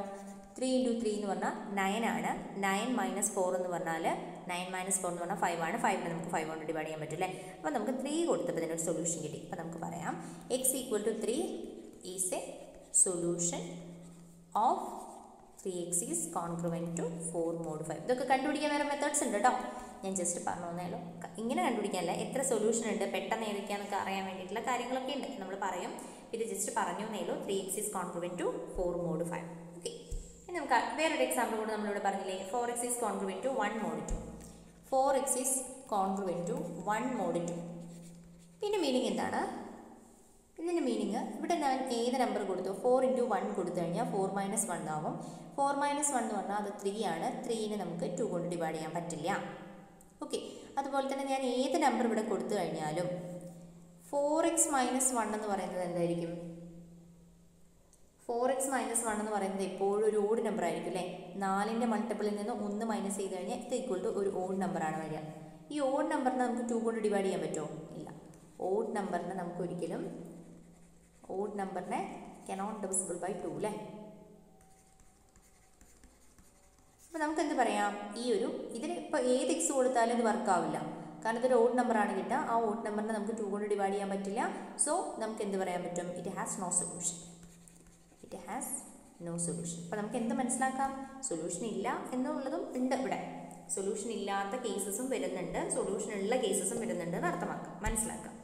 3 × 3 എന്ന് പറഞ്ഞാൽ 9 ആണ്. 9 - 4 എന്ന് പറഞ്ഞാൽ 9 - 4 എന്ന് പറഞ്ഞാൽ 5 ആണ്. 5നെ നമുക്ക് 5 കൊണ്ട് ഡിവൈഡ് ചെയ്യാൻ പറ്റില്ലേ? അപ്പോൾ നമുക്ക് 3 കൊടുത്തപ്പോൾ ഇതിനൊരു സൊല്യൂഷൻ കിട്ടി. അപ്പോൾ നമുക്ക് പറയാം x = 3 is a solution of 3x is congruent to 4 mode 5. ഇതൊക്കെ കണ്ടുപിടിക്കാൻ വേറെ മെത്തേഡ്സ് ഉണ്ട് കേട്ടോ. ഞാൻ ജസ്റ്റ് പറഞ്ഞു തന്നേലോ. ഇങ്ങനെ കണ്ടുപിടിക്കാനല്ല, എത്ര സൊല്യൂഷൻ ഉണ്ട് പെട്ടെന്ന് ഏതൊക്കെയാണെന്നൊക്കെ അറിയാൻ വേണ്ടിയിട്ടുള്ള കാര്യങ്ങളൊക്കെ ഉണ്ട്, നമ്മൾ പറയും. ഇത് ജസ്റ്റ് പറഞ്ഞു തന്നേലോ. 3x is congruent to 4 mode 5. Okay, ഇനി നമുക്ക് വേറൊരു എക്സാമ്പിൾ കൂടെ നമ്മളിവിടെ പറഞ്ഞില്ലേ. 4x is congruent to 1 mod 2. 4x is congruent to 1 mod 2. ഇതിൻ്റെ മീനിങ് എന്താണ്? ഇതിൻ്റെ മീനിങ് ഇവിടെ ഞാൻ ഏത് നമ്പർ കൊടുത്തു? 4 × 1 കൊടുത്തു കഴിഞ്ഞാൽ 4 - 1 ആവും. 4 - 1 എന്ന് പറഞ്ഞാൽ അത് 3 ആണ്. 3നെ നമുക്ക് 2 കൊണ്ട് ഡിവൈഡ് ചെയ്യാൻ പറ്റില്ല. ഓക്കെ, അതുപോലെ തന്നെ ഞാൻ ഏത് നമ്പർ ഇവിടെ കൊടുത്തു കഴിഞ്ഞാലും 4x - 1 എന്ന് പറയുന്നത് എന്തായിരിക്കും? 4x - 1 എന്ന് പറയുന്നത് എപ്പോഴും ഒരു ഓഡ് നമ്പർ ആയിരിക്കും അല്ലേ? 4ൻ്റെ മൾട്ടിപ്പിളിൽ നിന്ന് 1 മൈനസ് ചെയ്ത് കഴിഞ്ഞാൽ ഇത് ഈക്വൽ ടു ഒരു ഓഡ് നമ്പറാണ് വരിക. ഈ ഓഡ് നമ്പറിനെ നമുക്ക് 2 കൊണ്ട് ഡിവൈഡ് ചെയ്യാൻ പറ്റുമോ? ഇല്ല. ഓഡ് നമ്പറിനെ നമുക്ക് ഒരിക്കലും കനോട്ട് ഡിവിസിബിൾ ബൈ 2 അല്ലേ? അപ്പോൾ നമുക്ക് എന്ത് പറയാം? ഇതിന് ഇപ്പോൾ ഏത് എക്സ് കൊടുത്താലും ഇത് വർക്ക് ആവില്ല. കാരണം ഇതൊരു ഓഡ് നമ്പറാണ് കിട്ടുക. ആ ഓഡ് നമ്പറിനെ നമുക്ക് 2 കൊണ്ട് ഡിവൈഡ് ചെയ്യാൻ പറ്റില്ല. സോ നമുക്ക് എന്ത് പറയാൻ പറ്റും? It has no solution. അപ്പോൾ നമുക്ക് എന്ത് മനസ്സിലാക്കാം? സൊല്യൂഷൻ ഇല്ല എന്നുള്ളതും ഉണ്ട് ഇവിടെ. സൊല്യൂഷൻ ഇല്ലാത്ത കേസസും വരുന്നുണ്ട്, സൊല്യൂഷൻ ഉള്ള കേസസും വരുന്നുണ്ട് എന്ന് മനസ്സിലാക്കാം.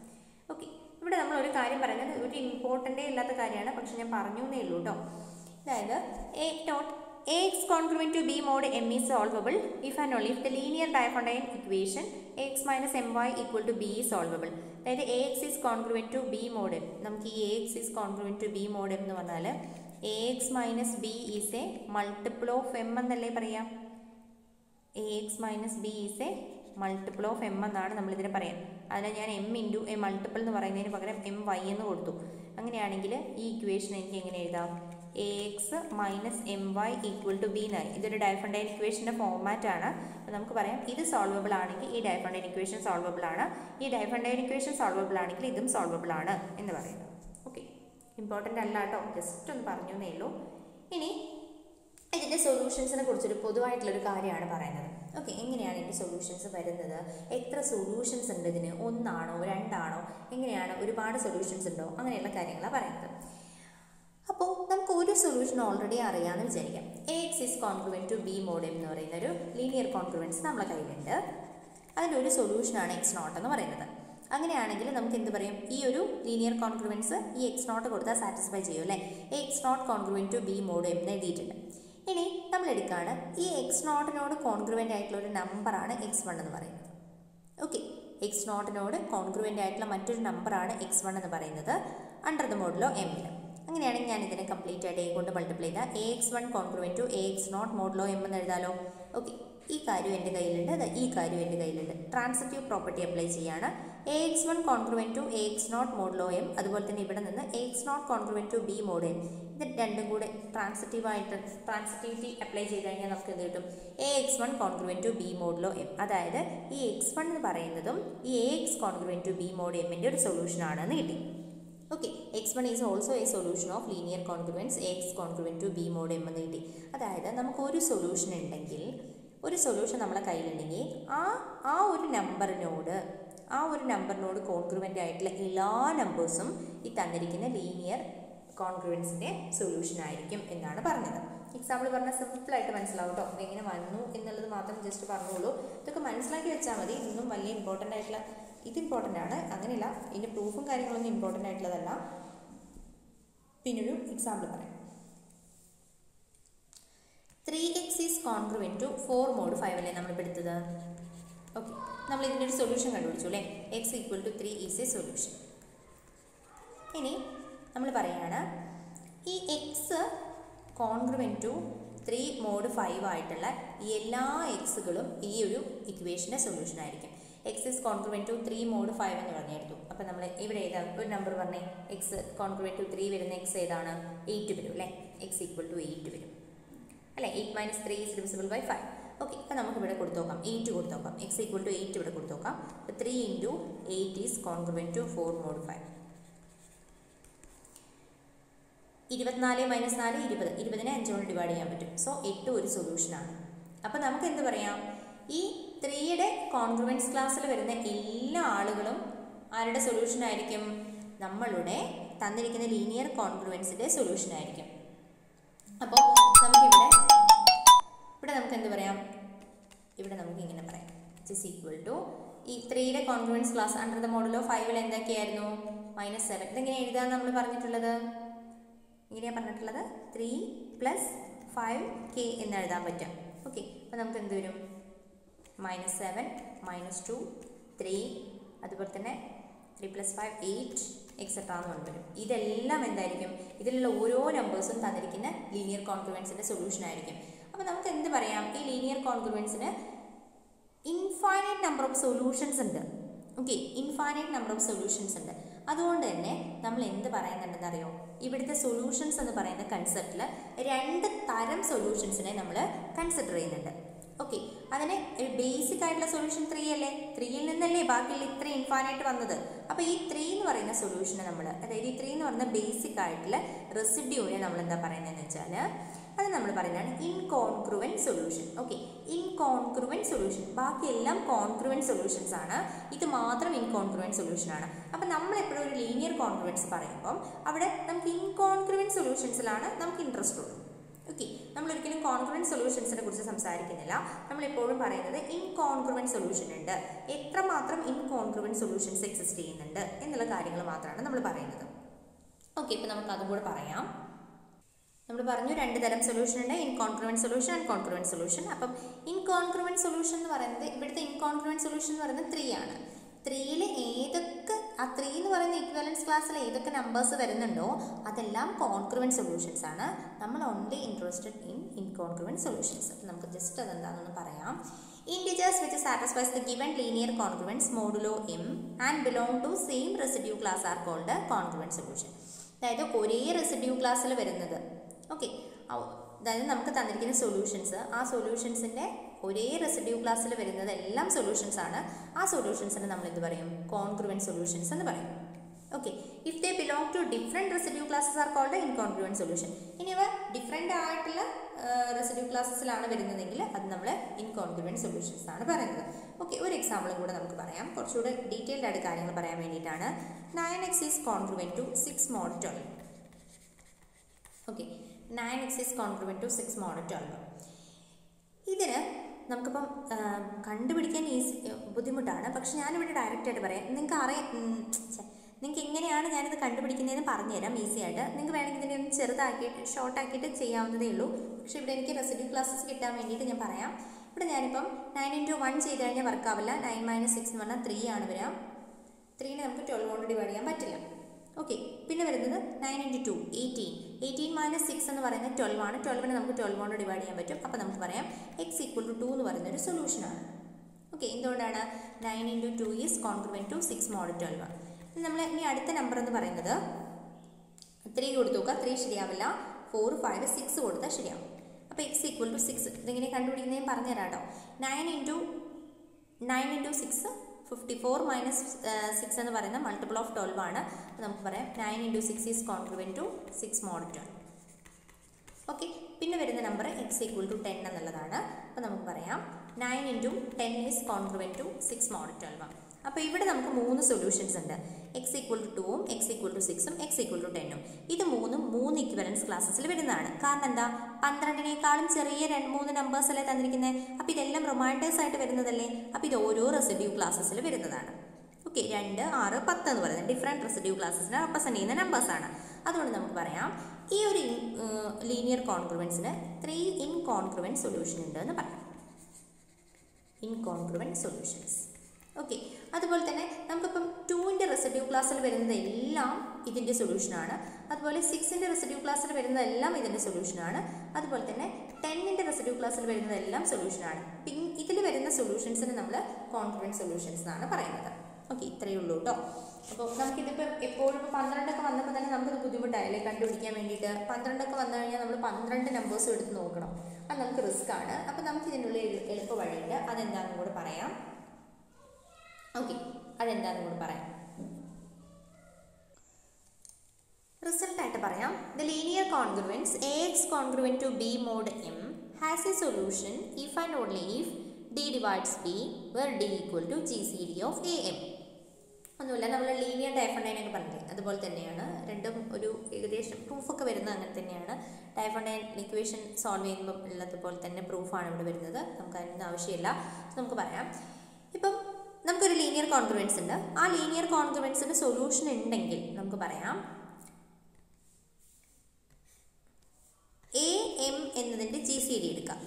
ഓക്കെ, ഇവിടെ നമ്മൾ ഒരു കാര്യം പറയുന്നത് ഒരു ഇമ്പോർട്ടൻ്റേ ഇല്ലാത്ത കാര്യമാണ്, പക്ഷെ ഞാൻ പറഞ്ഞു എന്നേ ഉള്ളൂ കേട്ടോ. അതായത് Ax congruent to B mod M is solvable if and only if the linear diaphantine equation Ax - My equal to B is solvable. അതായത് Ax is congruent to B mod M. നമുക്ക് ഈ Ax is congruent to B mod M എന്ന് പറഞ്ഞാൽ Ax - B is a multiple of M എന്നല്ലേ പറയാം? Ax - B is a multiple of M എന്നാണ് നമ്മളിതിനെ പറയാം. അതിനെ ഞാൻ M × a multiple എന്ന് പറയുന്നതിന് പകരം My എന്ന് കൊടുത്തു. അങ്ങനെയാണെങ്കിൽ ഈ ഇക്വേഷൻ എനിക്ക് എങ്ങനെ എഴുതാം? Ax - My equal to B എന്നായി. ഇതൊരു ഡയഫണ്ടൈൻ ഇക്വേഷൻ്റെ ഫോർമാറ്റ് ആണ്. അപ്പോൾ നമുക്ക് പറയാം ഇത് സോൾവബിൾ ആണെങ്കിൽ ഈ ഡയഫണ്ടൈൻ ഇക്വേഷൻ സോൾവബിൾ ആണ്, ഈ ഡയഫണ്ടൈൻ ഇക്വേഷൻ സോൾവബിൾ ആണെങ്കിൽ ഇതും സോൾവബിൾ ആണ് എന്ന് പറയുന്നത്. ഓക്കെ, ഇമ്പോർട്ടൻ്റ് അല്ല കേട്ടോ, ജസ്റ്റ് ഒന്ന് പറഞ്ഞു എന്നേ ഉള്ളൂ. ഇനി ഇതിൻ്റെ സൊല്യൂഷൻസിനെ കുറിച്ചൊരു പൊതുവായിട്ടുള്ളൊരു കാര്യമാണ് പറയുന്നത്. ഓക്കെ, എങ്ങനെയാണ് ഇതിൻ്റെ സൊല്യൂഷൻസ് വരുന്നത്? എത്ര സൊല്യൂഷൻസ് ഉണ്ട് ഇതിന്? 1 ആണോ 2 ആണോ? എങ്ങനെയാണ്? ഒരുപാട് സൊല്യൂഷൻസ് ഉണ്ടോ? അങ്ങനെയുള്ള കാര്യങ്ങളാണ് പറയുന്നത്. അപ്പോൾ നമുക്ക് ഒരു സൊല്യൂഷൻ ഓൾറെഡി അറിയാമെന്ന് വിചാരിക്കാം. Ax is congruent to B mod M എന്ന് പറയുന്ന ഒരു ലീനിയർ കോൺഗ്രുവൻസ് നമ്മളെ കയ്യിലുണ്ട്. അതിൻ്റെ ഒരു സൊല്യൂഷനാണ് x0 എന്ന് പറയുന്നത്. അങ്ങനെയാണെങ്കിൽ നമുക്ക് എന്ത് പറയും? ഈ ഒരു ലീനിയർ കോൺഗ്രുവൻസ് ഈ x0 കൊടുത്താൽ സാറ്റിസ്ഫൈ ചെയ്യും അല്ലേ? x0 congruent to B mod M എന്ന് എഴുതിയിട്ടുണ്ട്. ഇനി നമ്മൾ എടുക്കുകയാണ് ഈ x0നോട് കോൺഗ്രുവൻ്റ് ആയിട്ടുള്ള ഒരു നമ്പറാണ് x1 എന്ന് പറയുന്നത്. ഓക്കെ, x0നോട് കോൺഗ്രുവൻ്റ് ആയിട്ടുള്ള മറ്റൊരു നമ്പറാണ് x1 എന്ന് പറയുന്നത് അണ്ടർ ദ മോഡുലോ M-ൽ. അങ്ങനെയാണെങ്കിൽ ഞാൻ ഇതിനെ കംപ്ലീറ്റ് ആയിട്ട് കൊണ്ട് മൾട്ടിപ്ലൈ ചെയ്താൽ Ax1 congruent to Ax0 modulo M എന്ന് എഴുതാലോ. ഓക്കെ, ഈ കാര്യം എൻ്റെ കയ്യിലുണ്ട്, ഈ കാര്യം എൻ്റെ കയ്യിലുണ്ട്. ട്രാൻസിറ്റീവ് പ്രോപ്പർട്ടി അപ്ലൈ ചെയ്യാണ്. Ax1 congruent to Ax0 modulo M, അതുപോലെ തന്നെ ഇവിടെ നിന്ന് Ax0 congruent to B mod M. ഇത് രണ്ടും കൂടെ ട്രാൻസിറ്റിവിറ്റി അപ്ലൈ ചെയ്ത് കഴിഞ്ഞാൽ നമുക്ക് എന്ത് കിട്ടും? Ax1 congruent to B modulo M. അതായത് ഈ x1 എന്ന് പറയുന്നതും ഈ Ax congruent to B mod M-ൻ്റെ ഒരു സൊല്യൂഷൻ ആണെന്ന് കിട്ടി. Okay, x1 is also A solution of linear congruence Ax congruent to B mod M എന്ന് കിട്ടി. അതായത് നമുക്ക് ഒരു സൊല്യൂഷൻ ഉണ്ടെങ്കിൽ, ഒരു സൊല്യൂഷൻ നമ്മളെ കയ്യിലുണ്ടെങ്കിൽ ആ ഒരു നമ്പറിനോട് കോൺഗ്രുവൻ്റ് ആയിട്ടുള്ള എല്ലാ നമ്പേഴ്സും ഈ തന്നിരിക്കുന്ന ലീനിയർ കോൺഗ്രുവൻസിൻ്റെ സൊല്യൂഷൻ ആയിരിക്കും എന്നാണ് പറഞ്ഞത്. എക്സാമ്പിൾ പറഞ്ഞാൽ സിമ്പിളായിട്ട് മനസ്സിലാവും കേട്ടോ. എങ്ങനെ വന്നു എന്നുള്ളത് മാത്രം ജസ്റ്റ് പറഞ്ഞോളൂ. ഇതൊക്കെ മനസ്സിലാക്കി വെച്ചാൽ മതി. ഇതൊന്നും വലിയ ഇമ്പോർട്ടൻ്റ് ആയിട്ടുള്ള, ഇത് ഇമ്പോർട്ടൻ്റ് ആണ് അങ്ങനെയല്ല, ഇതിൻ്റെ പ്രൂഫും കാര്യങ്ങളൊന്നും ഇമ്പോർട്ടൻ്റ് ആയിട്ടുള്ളതല്ല. പിന്നൊരു എക്സാമ്പിൾ പറയാം. 3x is congruent to 4 mod 5 അല്ലേ നമ്മളിപ്പോൾ എടുത്തത്. ഓക്കെ, നമ്മൾ ഇതിൻ്റെ ഒരു സൊല്യൂഷൻ കണ്ടുപിടിച്ചു അല്ലേ? x = 3 is a solution. ഇനി നമ്മൾ പറയുകയാണ് ഈ എക്സ് കോൺഗ്രുവൻ്റ് ടു 3 mod 5 ആയിട്ടുള്ള എല്ലാ എക്സുകളും ഈ ഒരു ഇക്വേഷൻ്റെ സൊല്യൂഷൻ ആയിരിക്കും. X is congruent to 3 mod 5 എന്ന് പറഞ്ഞെടുത്തു. അപ്പോൾ നമ്മൾ ഇവിടെ ഏതാണ് ഒരു നമ്പർ പറഞ്ഞേ, എക്സ് കോൺഗ്രുവൻറ്റ് ടു 3 വരുന്ന എക്സ് ഏതാണ്, 8 വരും അല്ലേ. എക്സ് ഈക്വൽ ടു 8 വരും അല്ലേ. 8 - 3 is divisible by 5. ഓക്കെ, അപ്പോൾ നമുക്ക് ഇവിടെ കൊടുത്തു നോക്കാം, 8 കൊടുത്തു നോക്കാം. എക്സ് ഈക്വൽ ടു 8 ഇവിടെ കൊടുത്തു നോക്കാം. അപ്പോൾ 3 × 8 ഈസ് കോൺഗ്രുവൻറ്റ് ടു 4 mod 5. 24 - 4 20. 20നെ 5 കൊണ്ട് ഡിവൈഡ് ചെയ്യാൻ പറ്റും. സോ 8 ഒരു സൊല്യൂഷനാണ്. അപ്പോൾ നമുക്ക് എന്ത് പറയാം, ഈ 3യുടെ കോൺഗ്രുവൻസ് ക്ലാസ്സിൽ വരുന്ന എല്ലാ ആളുകളും ആരുടെ സൊല്യൂഷൻ ആയിരിക്കും, നമ്മളുടെ തന്നിരിക്കുന്ന ലീനിയർ കോൺഗ്രുവൻസിൻ്റെ സൊല്യൂഷൻ ആയിരിക്കും. അപ്പോൾ നമുക്കിവിടെ നമുക്ക് എന്ത് പറയാം, ഇവിടെ നമുക്ക് ഇങ്ങനെ പറയാം, ഇറ്റ് ഈസ് ഈക്വൽ ടു ഈ 3യുടെ congruence class under the model of 5 എന്തൊക്കെയായിരുന്നു, -7. ഇതെങ്ങനെ എഴുതാൻ നമ്മൾ പറഞ്ഞിട്ടുള്ളത്, ഇങ്ങനെയാണ് പറഞ്ഞിട്ടുള്ളത്, 3 + 5k എന്ന് എഴുതാൻ പറ്റും. ഓക്കെ, അപ്പോൾ നമുക്ക് എന്ത് വരും, -7 -2 3, അതുപോലെ തന്നെ 3 + 5 8 എക്സെട്രാ എന്ന് കൊണ്ടുവരും. ഇതെല്ലാം എന്തായിരിക്കും, ഇതിലുള്ള ഓരോ നമ്പേഴ്സും തന്നിരിക്കുന്ന ലീനിയർ കോൺഗ്രുവൻസിൻ്റെ സൊല്യൂഷൻ ആയിരിക്കും. അപ്പോൾ നമുക്ക് എന്ത് പറയാം, ഈ ലീനിയർ കോൺഗ്രുവൻസിന് ഇൻഫൈനൈറ്റ് നമ്പർ ഓഫ് സൊല്യൂഷൻസ് ഉണ്ട്. Okay, infinite number of solutions ഉണ്ട്. അതുകൊണ്ട് തന്നെ നമ്മൾ എന്ത് പറയുന്നുണ്ടെന്ന് അറിയോ, ഇവിടുത്തെ സൊല്യൂഷൻസ് എന്ന് പറയുന്ന കൺസെപ്റ്റിൽ 2 തരം സൊല്യൂഷൻസിനെ നമ്മൾ കൺസിഡർ ചെയ്യുന്നുണ്ട്. ഓക്കെ, അതിന് ബേസിക് ആയിട്ടുള്ള സൊല്യൂഷൻ 3 അല്ലേ, 3യിൽ നിന്നല്ലേ ബാക്കിയുള്ള ഇത്ര ഇൻഫൈനൈറ്റ് വന്നത്. അപ്പോൾ ഈ 3 എന്ന് പറയുന്ന സൊല്യൂഷനെ നമ്മൾ, അതായത് ഈ 3 എന്ന് പറയുന്ന ബേസിക് ആയിട്ടുള്ള റെസിഡ്യൂവിനെ നമ്മൾ എന്താ പറയുന്നതെന്ന് വെച്ചാൽ, അത് നമ്മൾ പറയുന്നതാണ് ഇൻകോൺഗ്രുവൻറ്റ് സൊല്യൂഷൻ. ഓക്കെ, ഇൻകോൺഗ്രുവൻറ്റ് സൊല്യൂഷൻ, ബാക്കിയെല്ലാം കോൺഗ്രുവൻറ്റ് സൊല്യൂഷൻസ് ആണ്, ഇത് മാത്രം ഇൻകോൺഗ്രുവൻറ്റ് സൊല്യൂഷൻ ആണ്. അപ്പം നമ്മളെപ്പോഴും ഒരു ലീനിയർ കോൺഗ്രുവൻസ് പറയുമ്പം അവിടെ നമുക്ക് ഇൻകോൺഗ്രുവൻറ്റ് സൊല്യൂഷൻസിലാണ് നമുക്ക് ഇൻട്രസ്റ്റ് ഉള്ളൂ. ഓക്കെ, നമ്മളൊരിക്കലും കോൺഗ്രുവൻറ്റ് സൊല്യൂഷൻസിനെ കുറിച്ച് സംസാരിക്കുന്നില്ല. നമ്മളെപ്പോഴും പറയുന്നത് ഇൻകോൺഗ്രുവൻറ്റ് സൊല്യൂഷൻ ഉണ്ട്, എത്രമാത്രം ഇൻകോൺഗ്രുവൻറ്റ് സൊല്യൂഷൻസ് എക്സിസ്റ്റ് ചെയ്യുന്നുണ്ട് എന്നുള്ള കാര്യങ്ങൾ മാത്രമാണ് നമ്മൾ പറയുന്നത്. ഓക്കെ, ഇപ്പോൾ നമുക്ക് അതും കൂടെ പറയാം. നമ്മൾ പറഞ്ഞു 2 തരം സൊല്യൂഷൻ ഉണ്ട്, ഇൻകോൺഗ്രുവൻറ്റ് സൊല്യൂഷൻ ആൻഡ് കോൺഗ്രുവൻറ്റ് സൊല്യൂഷൻ. അപ്പം ഇൻകോൺഗ്രുവൻറ്റ് സൊല്യൂഷൻ എന്ന് പറയുന്നത്, ഇവിടുത്തെ ഇൻകോൺഗ്രുവൻറ്റ് സൊല്യൂഷൻ എന്ന് പറയുന്നത് 3 ആണ്. 3യിൽ ഏതൊക്കെ, ആ 3 എന്ന് പറയുന്ന ഇക്വലൻസ് ക്ലാസ്സിൽ ഏതൊക്കെ നമ്പേഴ്സ് വരുന്നുണ്ടോ അതെല്ലാം കോൺഗ്രുവൻറ്റ് സൊല്യൂഷൻസ് ആണ്. നമ്മൾ ഓൺലി ഇൻട്രസ്റ്റഡ് ഇൻ ഇൻകോൺഗ്രുവൻറ്റ് സൊല്യൂഷൻസ്. നമുക്ക് ജസ്റ്റ് അതെന്താണെന്ന് പറയാം. Integers which satisfies the given linear congruence modulo m and belong to same residue class are called congruent solution. അതായത് ഒരേ റെസിഡ്യൂ ക്ലാസ്സിൽ വരുന്നത്. ഓക്കെ, അതായത് നമുക്ക് തന്നിരിക്കുന്ന സൊല്യൂഷൻസ്, ആ സൊല്യൂഷൻസിൻ്റെ ഒരേ റെസിഡ്യൂ ക്ലാസ്സിൽ വരുന്നത് എല്ലാം സൊല്യൂഷൻസ് ആണ്. ആ സൊല്യൂഷൻസിനെ നമ്മൾ എന്ത് പറയും, കോൺഗ്രുവൻറ്റ് സൊല്യൂഷൻസ് എന്ന് പറയും. Okay, if they belong to different residue classes are called incongruent solution. ഇനി ഇവ ഡിഫറെൻ്റ് ആയിട്ടുള്ള റെസിഡ്യൂ ക്ലാസ്സസിലാണ് വരുന്നതെങ്കിൽ അത് നമ്മൾ ഇൻകോൺഗ്രുവൻറ്റ് സൊല്യൂഷൻസ് ആണ് പറയുന്നത്. ഓക്കെ, ഒരു എക്സാമ്പിളും കൂടെ നമുക്ക് പറയാം, കുറച്ചുകൂടെ ഡീറ്റെയിൽഡ് ആയിട്ട് കാര്യങ്ങൾ പറയാൻ വേണ്ടിയിട്ടാണ്. 9x is congruent to 6 mod 12. Okay, 9x is congruent to 6 mod 12. ഇതിന് നമുക്കിപ്പം കണ്ടുപിടിക്കാൻ ബുദ്ധിമുട്ടാണ്, പക്ഷെ ഞാനിവിടെ ഡയറക്റ്റായിട്ട് പറയാം. നിങ്ങൾക്ക് എങ്ങനെയാണ് ഞാനിത് കണ്ടുപിടിക്കുന്നതെന്ന് പറഞ്ഞുതരാം ഈസി ആയിട്ട്. നിങ്ങൾക്ക് വേണമെങ്കിൽ ഇതിനെ ഒന്ന് ചെറുതാക്കിയിട്ട് ഷോർട്ടാക്കിയിട്ട് ചെയ്യാവുന്നതേ ഉള്ളൂ. പക്ഷേ ഇവിടെ എനിക്ക് റെസിഡ്യൂ ക്ലാസ്സസ് കിട്ടാൻ വേണ്ടിയിട്ട് ഞാൻ പറയാം. ഇവിടെ ഞാനിപ്പം 9 × 1 ചെയ്ത് കഴിഞ്ഞാൽ വർക്കാവില്ല. 9 - 6 എന്ന് പറഞ്ഞാൽ 3 ആണ് വരിക. 3നെ നമുക്ക് 12 കൊണ്ട് ഡിവൈഡ് ചെയ്യാൻ പറ്റില്ല. ഓക്കെ, പിന്നെ വരുന്നത് 9 × 2 18. 18 - 6 എന്ന് പറയുന്നത് 12 ആണ്. 12നെ നമുക്ക് 12 കൊണ്ട് ഡിവൈഡ് ചെയ്യാൻ പറ്റും. അപ്പോൾ നമുക്ക് പറയാം x = 2 എന്ന് പറയുന്നൊരു സൊല്യൂഷനാണ്. ഓക്കെ, എന്തുകൊണ്ടാണ് 9 × 2 ഈസ് കോൺഗ്രുവൻറ്റ് ടു 6 mod 12. നമ്മൾ ഇനി അടുത്ത നമ്പർ എന്ന് പറയുന്നത് 3 കൊടുത്തു നോക്കുക. 3 ശരിയാവില്ല. 4 5 6 കൊടുത്താൽ ശരിയാവും. അപ്പോൾ x = 6. ഇതിങ്ങനെ കണ്ടുപിടിക്കുന്നതും പറഞ്ഞുതരാം കേട്ടോ. 9 × 6 54 - 6 എന്ന് പറയുന്ന മൾട്ടിപ്പിൾ ഓഫ് 12 ആണ്. അപ്പോൾ നമുക്ക് പറയാം 9 × 6 is congruent to 6 mod 12. Okay, പിന്നെ വരുന്ന നമ്പർ x = 10 എന്നുള്ളതാണ്. അപ്പോൾ നമുക്ക് പറയാം 9 × 10 ഈസ് കോൺഗ്രുവൻറ്റ് ടു 6 mod 12. അപ്പോൾ ഇവിടെ നമുക്ക് 3 സൊല്യൂഷൻസ് ഉണ്ട്. x = 2ഉം x = 6ഉം x = 10ഉം. ഇത് 3 ഇക്വലൻസ് ക്ലാസ്സസിൽ വരുന്നതാണ്. കാരണം എന്താ, 12നേക്കാളും ചെറിയ 3 നമ്പേഴ്സ് അല്ലേ തന്നിരിക്കുന്നത്. അപ്പോൾ ഇതെല്ലാം റിമൈൻഡേഴ്സ് ആയിട്ട് വരുന്നതല്ലേ. അപ്പോൾ ഇത് ഓരോ റെസിഡ്യൂ ക്ലാസ്സസിൽ വരുന്നതാണ്. ഓക്കെ, 2 6 10 എന്ന് പറയുന്നത് ഡിഫറെൻറ്റ് റെസിഡ്യൂ ക്ലാസ്സസിനെ റെപ്രസെൻറ്റ് ചെയ്യുന്ന നമ്പേഴ്സാണ്. അതുകൊണ്ട് നമുക്ക് പറയാം ഈ ഒരു ലീനിയർ കോൺഗ്രുവൻസിന് 3 ഇൻകോൺഗ്രുവൻറ്റ് സൊല്യൂഷൻ ഉണ്ട് എന്ന് പറയാം. ഇൻകോൺഗ്രുവൻറ്റ് സൊല്യൂഷൻസ്. ഓക്കെ, അതുപോലെ തന്നെ നമുക്കിപ്പം 2ൻ്റെ റെസിഡ്യൂ ക്ലാസ്സിൽ വരുന്നതെല്ലാം ഇതിൻ്റെ സൊല്യൂഷനാണ്. അതുപോലെ 6ൻ്റെ റെസിഡ്യൂ ക്ലാസ്സിൽ വരുന്നതെല്ലാം ഇതിൻ്റെ സൊല്യൂഷനാണ്. അതുപോലെ തന്നെ 10ന്റെ റെസിഡ്യൂ ക്ലാസ്സിൽ വരുന്നതെല്ലാം സൊല്യൂഷനാണ്. പിന്നെ ഇതിൽ വരുന്ന സൊല്യൂഷൻസിന് നമ്മൾ കോൺഗ്രുവൻറ്റ് സൊല്യൂഷൻസ് എന്നാണ് പറയുന്നത്. ഓക്കെ, ഇത്രയേ ഉള്ളൂ കേട്ടോ. അപ്പോൾ നമുക്കിതിപ്പോൾ എപ്പോഴും 12 വന്നപ്പോൾ തന്നെ നമുക്കത് ബുദ്ധിമുട്ടായല്ലേ കണ്ടുപിടിക്കാൻ വേണ്ടിയിട്ട്. 12 വന്നു കഴിഞ്ഞാൽ നമ്മൾ 12 നമ്പേഴ്സും എടുത്ത് നോക്കണം, അത് നമുക്ക് റിസ്ക് ആണ്. അപ്പോൾ നമുക്ക് ഇതിനുള്ളിൽ എളുപ്പ വഴിയുണ്ട്, അതെന്താണെന്നും കൂടെ പറയാം. ഓക്കെ, അതെന്താണെന്നും കൂടെ പറയാം. റിസൾട്ടായിട്ട് പറയാം. The linear congruence AX congruent to B mod M has a solution if and only if D divides B where D equal to GCD of AM. ഒന്നുമില്ല, നമ്മൾ ലീനിയർ ഡൈഫണ്ടൈൻ ഒക്കെ പറഞ്ഞില്ലേ, അതുപോലെ തന്നെയാണ് രണ്ടും. ഒരു ഏകദേശം പ്രൂഫൊക്കെ വരുന്നത് അങ്ങനെ തന്നെയാണ്. ഡൈഫണ്ടൈൻ ഇക്വേഷൻ സോൾവ് ചെയ്യുമ്പോൾ ഉള്ളതുപോലെ തന്നെ പ്രൂഫാണ് ഇവിടെ വരുന്നത്. നമുക്ക് അതിൻ്റെ ആവശ്യമില്ല. നമുക്ക് പറയാം, ഇപ്പം നമുക്കൊരു ലീനിയർ കോൺഗ്രുവൻസ് ഉണ്ട്. ആ ലീനിയർ കോൺഗ്രുവൻസിന് സൊല്യൂഷൻ ഉണ്ടെങ്കിൽ നമുക്ക് പറയാം AM എന്നതിൻ്റെ GCD എടുക്കാം.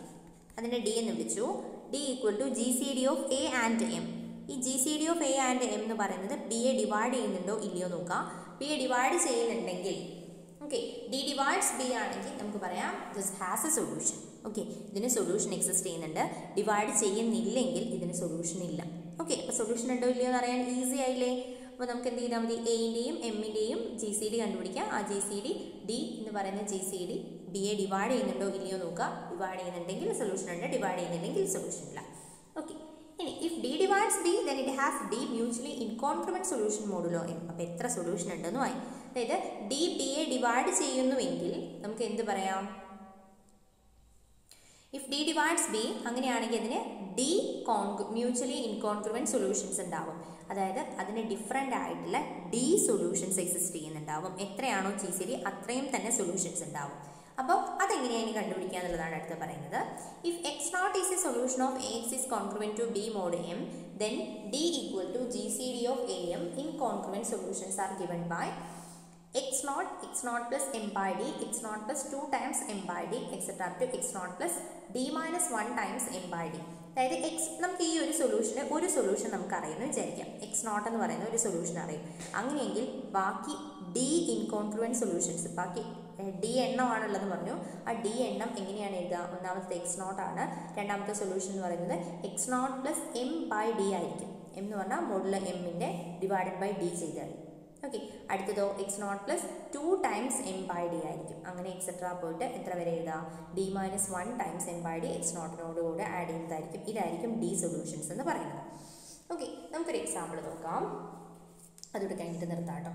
അതിൻ്റെ D എന്ന് വിളിച്ചു. D equal to GCD of A and M. ഈ GCD of A and M എന്ന് പറയുന്നത് Bയെ ഡിവൈഡ് ചെയ്യുന്നുണ്ടോ ഇല്ലയോ നോക്കാം. Bയെ ഡിവൈഡ് ചെയ്യുന്നുണ്ടെങ്കിൽ, ഓക്കെ, D divides B ആണെങ്കിൽ നമുക്ക് പറയാം this has a solution. Okay, ഇതിന് സൊല്യൂഷൻ എക്സിസ്റ്റ് ചെയ്യുന്നുണ്ട്. ഡിവൈഡ് ചെയ്യുന്നില്ലെങ്കിൽ ഇതിന് സൊല്യൂഷൻ ഇല്ല. ഓക്കെ, അപ്പോൾ സൊല്യൂഷൻ ഉണ്ടോ ഇല്ലയോ എന്ന് അറിയാൻ ഈസി ആയില്ലേ. അപ്പോൾ നമുക്ക് എന്ത് ചെയ്താൽ മതി, എൻ്റെയും എമ്മിൻ്റെയും GCD കണ്ടുപിടിക്കാം. ആ GCD D എന്ന് പറയുന്ന GCD Bയെ ഡിവൈഡ് ചെയ്യുന്നുണ്ടോ ഇല്ലയോ നോക്കുക. ഡിവൈഡ് ചെയ്യുന്നുണ്ടെങ്കിൽ സൊല്യൂഷൻ ഉണ്ട്, ഡിവൈഡ് ചെയ്യുന്നില്ലെങ്കിൽ സൊല്യൂഷൻ ഇല്ല. ഓക്കെ, ഇനി if D divides B then it has D mutually incongruent solution modulo M. അപ്പോൾ എത്ര സൊല്യൂഷൻ ഉണ്ടെന്ന് ആയി. അതായത് D Bയെ ഡിവൈഡ് ചെയ്യുന്നുവെങ്കിൽ നമുക്ക് എന്ത് പറയാം, ഇഫ് D divides B അങ്ങനെയാണെങ്കിൽ അതിന് D മ്യൂച്വലി ഇൻകോൺഗ്രുവൻറ്റ് സൊല്യൂഷൻസ് ഉണ്ടാവും. അതായത് അതിന് ഡിഫറെൻ്റ് ആയിട്ടുള്ള D സൊല്യൂഷൻസ് എക്സിസ്റ്റ് ചെയ്യുന്നുണ്ടാവും. എത്രയാണോ GCD അത്രയും തന്നെ സൊല്യൂഷൻസ് ഉണ്ടാവും. അപ്പോൾ അതെങ്ങനെയാണ് കണ്ടുപിടിക്കുക എന്നുള്ളതാണ് അടുത്ത് പറയുന്നത്. If x0 is a solution of AX is congruent to B mod M then D equal to GCD of AM incongruent solutions are given by x0 plus M by D, x0 plus 2 times M by D, etc. to x0 plus D minus 1 times M by D. അതായത് നമുക്ക് ഈ ഒരു solution നമുക്ക് അറിയുമെന്ന് വിചാരിക്കാം. x0 എന്ന് പറയുന്ന ഒരു solution അറിയും. അങ്ങനെയെങ്കിൽ ബാക്കി D ഇൻകോൺഗ്രുവൻറ്റ് സൊല്യൂഷൻസ്, ബാക്കി D എണ്ണമാണുള്ളതെന്ന് പറഞ്ഞു. ആ D എണ്ണം എങ്ങനെയാണ് എഴുതുക? ഒന്നാമത്തെ x0 ആണ്. രണ്ടാമത്തെ സൊല്യൂഷൻ എന്ന് പറയുന്നത് x0 plus M by D ആയിരിക്കും. M എന്ന് പറഞ്ഞാൽ മോഡുല എമ്മിൻ്റെ ഡിവൈഡഡ് ബൈ D ചെയ്താൽ. ഓക്കെ, അടുത്തതോ x0 plus 2 times M by D ആയിരിക്കും. അങ്ങനെ എക്സെട്രാ പോയിട്ട് എത്ര വരെ എഴുതാം, D minus 1 times M by D x0-നോടുകൂടെ ആഡ് ചെയ്യുന്നതായിരിക്കും. ഇതായിരിക്കും D സൊല്യൂഷൻസ് എന്ന് പറയുന്നത്. ഓക്കെ, നമുക്കൊരു എക്സാമ്പിൾ നോക്കാം. അതുകൂടെ കഴിഞ്ഞിട്ട് നിർത്താം കേട്ടോ.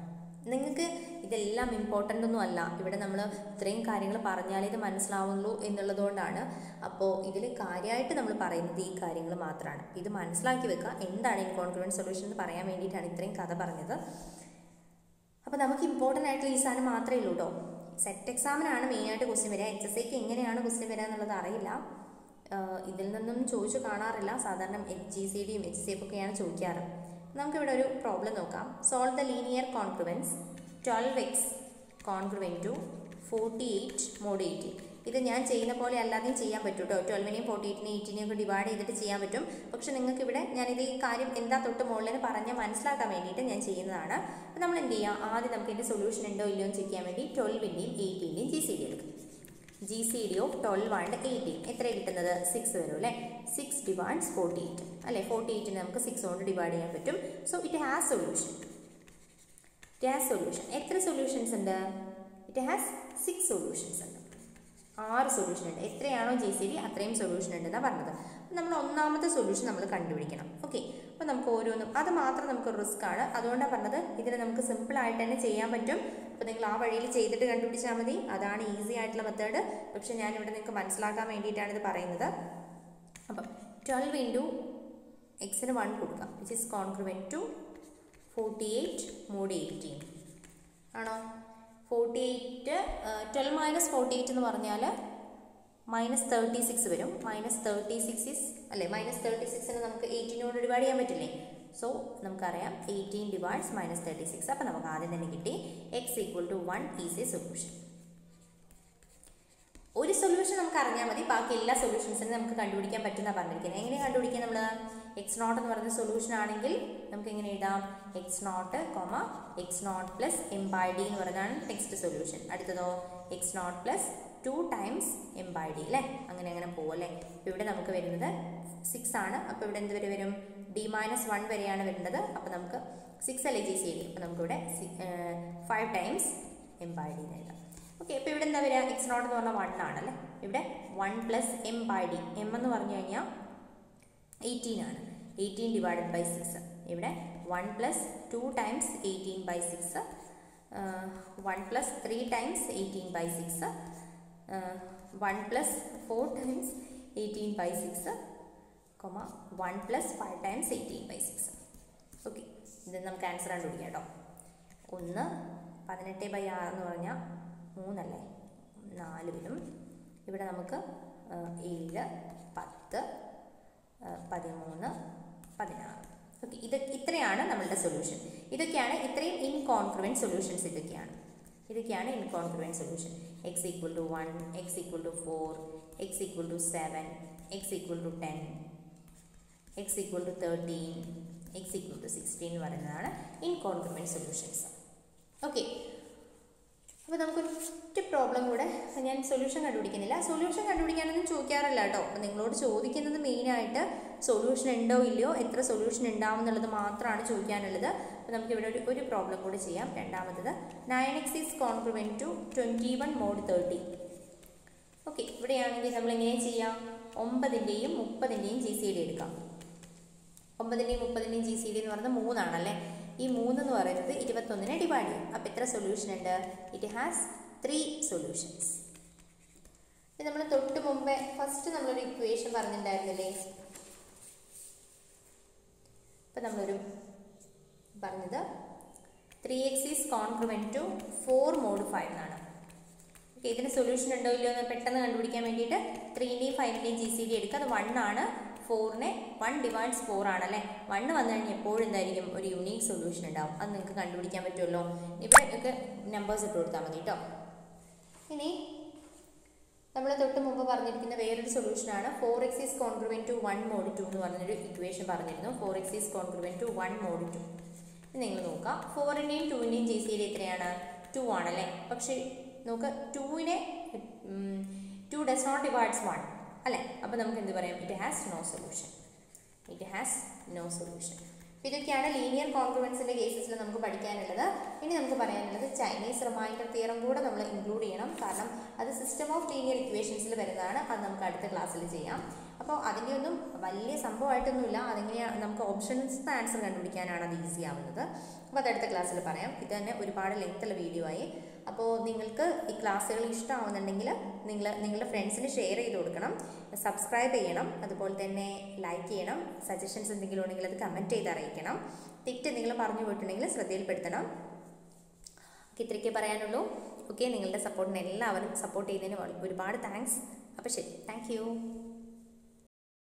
നിങ്ങൾക്ക് ഇതെല്ലാം ഇമ്പോർട്ടൻ്റ് ഒന്നും അല്ല, ഇവിടെ നമ്മൾ ഇത്രയും കാര്യങ്ങൾ പറഞ്ഞാലേ ഇത് മനസ്സിലാവുള്ളൂ എന്നുള്ളതുകൊണ്ടാണ്. അപ്പോൾ ഇതിൽ കാര്യമായിട്ട് നമ്മൾ പറയുന്നത് ഈ കാര്യങ്ങൾ മാത്രമാണ്. ഇത് മനസ്സിലാക്കി വെക്കുക. എന്താണ് ഇൻകോൺഗ്രുവൻറ്റ് സൊല്യൂഷൻ എന്ന് പറയാൻ വേണ്ടിയിട്ടാണ് ഇത്രയും കഥ പറഞ്ഞത്. അപ്പോൾ നമുക്ക് ഇമ്പോർട്ടൻ്റ് ആയിട്ടുള്ള ഈ സാധനം മാത്രമേ ഉള്ളൂ കേട്ടോ. സെറ്റ് എക്സാമിനാണ് മെയിനായിട്ട് ക്വസ്റ്റ്യൻ വരിക. HSIക്ക് എങ്ങനെയാണ് ക്വസ്റ്റ്യൻ വരിക എന്നുള്ളത് അറിയില്ല. ഇതിൽ നിന്നും ചോദിച്ചു കാണാറില്ല. സാധാരണ GCDയും HCF ഒക്കെയാണ് ചോദിക്കാറ്. നമുക്കിവിടെ ഒരു പ്രോബ്ലം നോക്കാം. Solve the linear congruence 12x congruent to 48 mod 18. ഇത് ഞാൻ ചെയ്യുന്ന പോലെ അല്ലാതെയും ചെയ്യാൻ പറ്റും കേട്ടോ. 12നെയും 48നെയും 18നെയും ഒക്കെ ഡിവൈഡ് ചെയ്തിട്ട് ചെയ്യാൻ പറ്റും. പക്ഷെ നിങ്ങൾക്ക് ഇവിടെ ഞാനിത് ഈ കാര്യം എന്താ തൊട്ട് മുകളിൽ പറഞ്ഞ് മനസ്സിലാക്കാൻ വേണ്ടിയിട്ട് ഞാൻ ചെയ്യുന്നതാണ്. അപ്പോൾ നമ്മൾ എന്ത് ചെയ്യുക, ആദ്യം നമുക്ക് ഇതിൻ്റെ സൊല്യൂഷൻ ഉണ്ടോ ഇല്ലയോ എന്ന് ചെക്ക് ചെയ്യാൻ വേണ്ടി 12ൻ്റെയും 18ൻ്റെയും GCD എടുക്കും. GCD of 12 and 18 എത്ര കിട്ടുന്നത്, 6 വരും അല്ലേ. 6 divides 48 അല്ലേ. 48നെ നമുക്ക് 6 കൊണ്ട് ഡിവൈഡ് ചെയ്യാൻ പറ്റും. So it has solution. എത്ര സൊല്യൂഷൻസ് ഉണ്ട്? ഇറ്റ് ഹാസ് 6 സൊല്യൂഷൻസ് ഉണ്ട്. 6 സൊല്യൂഷൻ ഉണ്ട്. എത്രയാണോ GCD അത്രയും സൊല്യൂഷൻ ഉണ്ടെന്നാണ് പറഞ്ഞത്. നമ്മൾ ഒന്നാമത്തെ സൊല്യൂഷൻ നമ്മൾ കണ്ടുപിടിക്കണം. ഓക്കെ, അപ്പോൾ നമുക്ക് ഓരോന്നും അത് മാത്രം നമുക്ക് റിസ്ക് ആണ്. അതുകൊണ്ടാണ് പറഞ്ഞത് ഇതിന് നമുക്ക് സിമ്പിളായിട്ട് തന്നെ ചെയ്യാൻ പറ്റും. അപ്പോൾ നിങ്ങൾ ആ വഴിയിൽ ചെയ്തിട്ട് കണ്ടുപിടിച്ചാൽ മതി. അതാണ് ഈസി ആയിട്ടുള്ള മെത്തേഡ്. പക്ഷേ ഞാനിവിടെ നിങ്ങൾക്ക് മനസ്സിലാക്കാൻ വേണ്ടിയിട്ടാണ് ഇത് പറയുന്നത്. അപ്പം 12 ഇൻറ്റു എക്സിന് 1 കൊടുക്കാം, which is congruent to 48 mod 18 ആണോ. 48 12 minus 48 എന്ന് പറഞ്ഞാൽ -36 വരും. -36 അല്ലേ. -36ന് നമുക്ക് 18നോട് ഡിവൈഡ് ചെയ്യാൻ പറ്റില്ലേ. സോ നമുക്കറിയാം 18 divides -36. അപ്പോൾ നമുക്ക് ആദ്യം തന്നെ കിട്ടി x equal to 1 is a solution. ഒരു സൊല്യൂഷൻ നമുക്ക് അറിഞ്ഞാൽ മതി, ബാക്കി എല്ലാ സൊല്യൂഷൻസിനും നമുക്ക് കണ്ടുപിടിക്കാൻ പറ്റുന്ന പറഞ്ഞിരിക്കുന്നത്. എങ്ങനെ കണ്ടുപിടിക്കുക? നമ്മൾ x0 എന്ന് പറയുന്ന സൊല്യൂഷൻ ആണെങ്കിൽ നമുക്ക് എങ്ങനെ എഴുതാം, x0, x0 plus M by D എന്ന് പറയുന്നതാണ് നെക്സ്റ്റ് സൊല്യൂഷൻ. അടുത്തതോ x0 plus 2 times M by D അല്ലേ, അങ്ങനെ പോകും അല്ലേ. അപ്പോൾ ഇവിടെ നമുക്ക് വരുന്നത് 6 ആണ്. അപ്പോൾ ഇവിടെ എന്ത് വരെ വരും, d-1 വരെയാണ് വരുന്നത്. അപ്പോൾ നമുക്ക് 6 അല്ലേ ജി സി ഡി, അപ്പോൾ നമുക്കിവിടെ 5 ടൈംസ് എം ബൈ ഡി എന്ന് എഴുതാം. ഓക്കെ, അപ്പോൾ ഇവിടെ എന്താ വരിക, x0 എന്ന് പറഞ്ഞാൽ 1 ആണല്ലേ. ഇവിടെ 1 plus m by d, m എന്ന് പറഞ്ഞു കഴിഞ്ഞാൽ 18 ആണ്. 18 ഡിവൈഡഡ് ബൈ 6. ഇവിടെ 1 plus 2 times 18 by 6, 1 plus 3 times 18 by 6, 1 plus 4 times 18 by 6, 1 plus 5 times 18 by 6. Okay, ഇത് നമുക്ക് ആൻസർ കണ്ടുപിടിക്കാം കേട്ടോ. 1 18/6 എന്ന് പറഞ്ഞാൽ 3 അല്ലേ, 4 വരും. ഇവിടെ നമുക്ക് 7 10 13 16. ഓക്കെ, ഇത്രയാണ് നമ്മളുടെ സൊല്യൂഷൻ. ഇതൊക്കെയാണ് ഇത്രയും ഇൻകോൺഗ്രുവൻറ്റ് സൊല്യൂഷൻസ്. ഇതൊക്കെയാണ് incongruent solution. x equal to 1, x equal to 4, x equal to 7, x equal to 10, x equal to 13, x equal to 16 എന്ന് പറയുന്നതാണ് ഇൻകോൺഗ്രുവൻറ്റ് സൊല്യൂഷൻസ്. ഓക്കെ, അപ്പോൾ നമുക്കൊരു ഒറ്റ പ്രോബ്ലം കൂടെ, ഞാൻ സൊല്യൂഷൻ കണ്ടുപിടിക്കുന്നില്ല. സൊല്യൂഷൻ കണ്ടുപിടിക്കാനൊന്നും ചോദിക്കാറില്ല കേട്ടോ. അപ്പോൾ നിങ്ങളോട് ചോദിക്കുന്നത് മെയിനായിട്ട് സൊല്യൂഷൻ ഉണ്ടോ ഇല്ലയോ, എത്ര സൊല്യൂഷൻ ഉണ്ടാവും എന്നുള്ളത് മാത്രമാണ് ചോദിക്കാനുള്ളത്. അപ്പോൾ നമുക്കിവിടെ ഒരു പ്രോബ്ലം കൂടെ ചെയ്യാം. രണ്ടാമത്തത് 9x is congruent to 21 mod 30. Okay, ഇവിടെയാണെങ്കിൽ നമ്മൾ എങ്ങനെ ചെയ്യാം, 9ൻ്റെയും 30ൻ്റെയും ജി സി ഡി എടുക്കാം. 9ൻ്റെയും 30ൻ്റെയും ജി സി ഡി എന്ന് പറയുന്നത് 3 ആണല്ലേ. ഈ 3 എന്ന് പറയുന്നത് 21നെ ഡിവൈഡ് ചെയ്യും. അപ്പോൾ എത്ര സൊല്യൂഷൻ ഉണ്ട്, ഇറ്റ് ഹാസ് 3 സൊല്യൂഷൻസ്. ഇത് നമ്മൾ തൊട്ട് മുമ്പേ ഫസ്റ്റ് നമ്മളൊരു ഇക്വേഷൻ പറഞ്ഞിട്ടുണ്ടായിരുന്നില്ലേ. ഇപ്പം നമ്മളൊരു പറഞ്ഞത് 3x is congruent to 4 mod 5 എന്നാണ്. ഓക്കെ, ഇതിന് സൊല്യൂഷൻ ഉണ്ടോ ഇല്ലയോ എന്ന് പെട്ടെന്ന് കണ്ടുപിടിക്കാൻ വേണ്ടിയിട്ട് 3ൻ്റെയും 5ൻ്റെയും ജി സി ഡി എടുക്കുക. അത് 1 ആണ്. 4നെ 1 ഡിവൈഡ്സ് 4 ആണല്ലേ. 1 വന്നു കഴിഞ്ഞാൽ എപ്പോഴും എന്തായിരിക്കും, ഒരു യുണീക്ക് സൊല്യൂഷൻ ഉണ്ടാവും. അത് നിങ്ങൾക്ക് കണ്ടുപിടിക്കാൻ പറ്റുമല്ലോ. ഇവിടെ ഒക്കെ നമ്പേഴ്സ് ഇട്ട് കൊടുത്താൽ മതി കേട്ടോ. ഇനി നമ്മൾ തൊട്ട് മുമ്പ് പറഞ്ഞിരിക്കുന്ന വേറൊരു സൊല്യൂഷനാണ് 4x is congruent to 1 mod 2 എന്ന് പറഞ്ഞൊരു ഇക്വേഷൻ പറഞ്ഞിരുന്നു. 4x is congruent to 1 mod 2. നിങ്ങൾ നോക്കാം, 4ൻ്റെയും 2ൻ്റെയും ജി സി ഡി എത്രയാണ്, 2 ആണല്ലേ. പക്ഷേ നോക്കുക, 2നെ 2 ഡസ് നോട്ട് ഡിവൈഡ്സ് 1 അല്ലേ. അപ്പോൾ നമുക്ക് എന്ത് പറയാം, ഇറ്റ് ഹാസ് നോ സൊല്യൂഷൻ. ഇതൊക്കെയാണ് ലീനിയർ കോൺഗ്രുവൻസിൻ്റെ കേസസിൽ നമുക്ക് പഠിക്കാനുള്ളത്. ഇനി നമുക്ക് പറയാനുള്ളത് ചൈനീസ് റിമൈൻഡർ തിയറം കൂടെ നമ്മൾ ഇൻക്ലൂഡ് ചെയ്യണം. കാരണം അത് സിസ്റ്റം ഓഫ് ലീനിയർ ഇക്വേഷൻസിൽ വരുന്നതാണ്. അത് നമുക്ക് അടുത്ത ക്ലാസ്സിൽ ചെയ്യാം. അപ്പോൾ അതിൻ്റെ ഒന്നും വലിയ സംഭവമായിട്ടൊന്നുമില്ല. അതെങ്ങനെയാണ് നമുക്ക് ഓപ്ഷൻസ് ആൻസർ കണ്ടുപിടിക്കാനാണ് അത് ഈസി ആവുന്നത്. അപ്പോൾ അതടുത്ത ക്ലാസ്സിൽ പറയാം. ഇത് തന്നെ ഒരുപാട് ലെങ്ത്തുള്ള വീഡിയോ ആയി. അപ്പോൾ നിങ്ങൾക്ക് ഈ ക്ലാസ്സുകൾ ഇഷ്ടമാവുന്നുണ്ടെങ്കിൽ നിങ്ങളുടെ ഫ്രണ്ട്സിന് ഷെയർ ചെയ്ത് കൊടുക്കണം, സബ്സ്ക്രൈബ് ചെയ്യണം, അതുപോലെ തന്നെ ലൈക്ക് ചെയ്യണം. സജഷൻസ് എന്തെങ്കിലും ഉണ്ടെങ്കിൽ അത് കമൻറ്റ് ചെയ്ത് അറിയിക്കണം. തെറ്റ് എന്തെങ്കിലും പറഞ്ഞു പോയിട്ടുണ്ടെങ്കിൽ ശ്രദ്ധയിൽപ്പെടുത്തണം. ഇത്രയ്ക്കേ പറയാനുള്ളൂ. ഓക്കെ, നിങ്ങളുടെ സപ്പോർട്ടിന് എല്ലാവരും സപ്പോർട്ട് ചെയ്യുന്നതിന് ഒരുപാട് താങ്ക്സ്. അപ്പോൾ ശരി, താങ്ക് യു.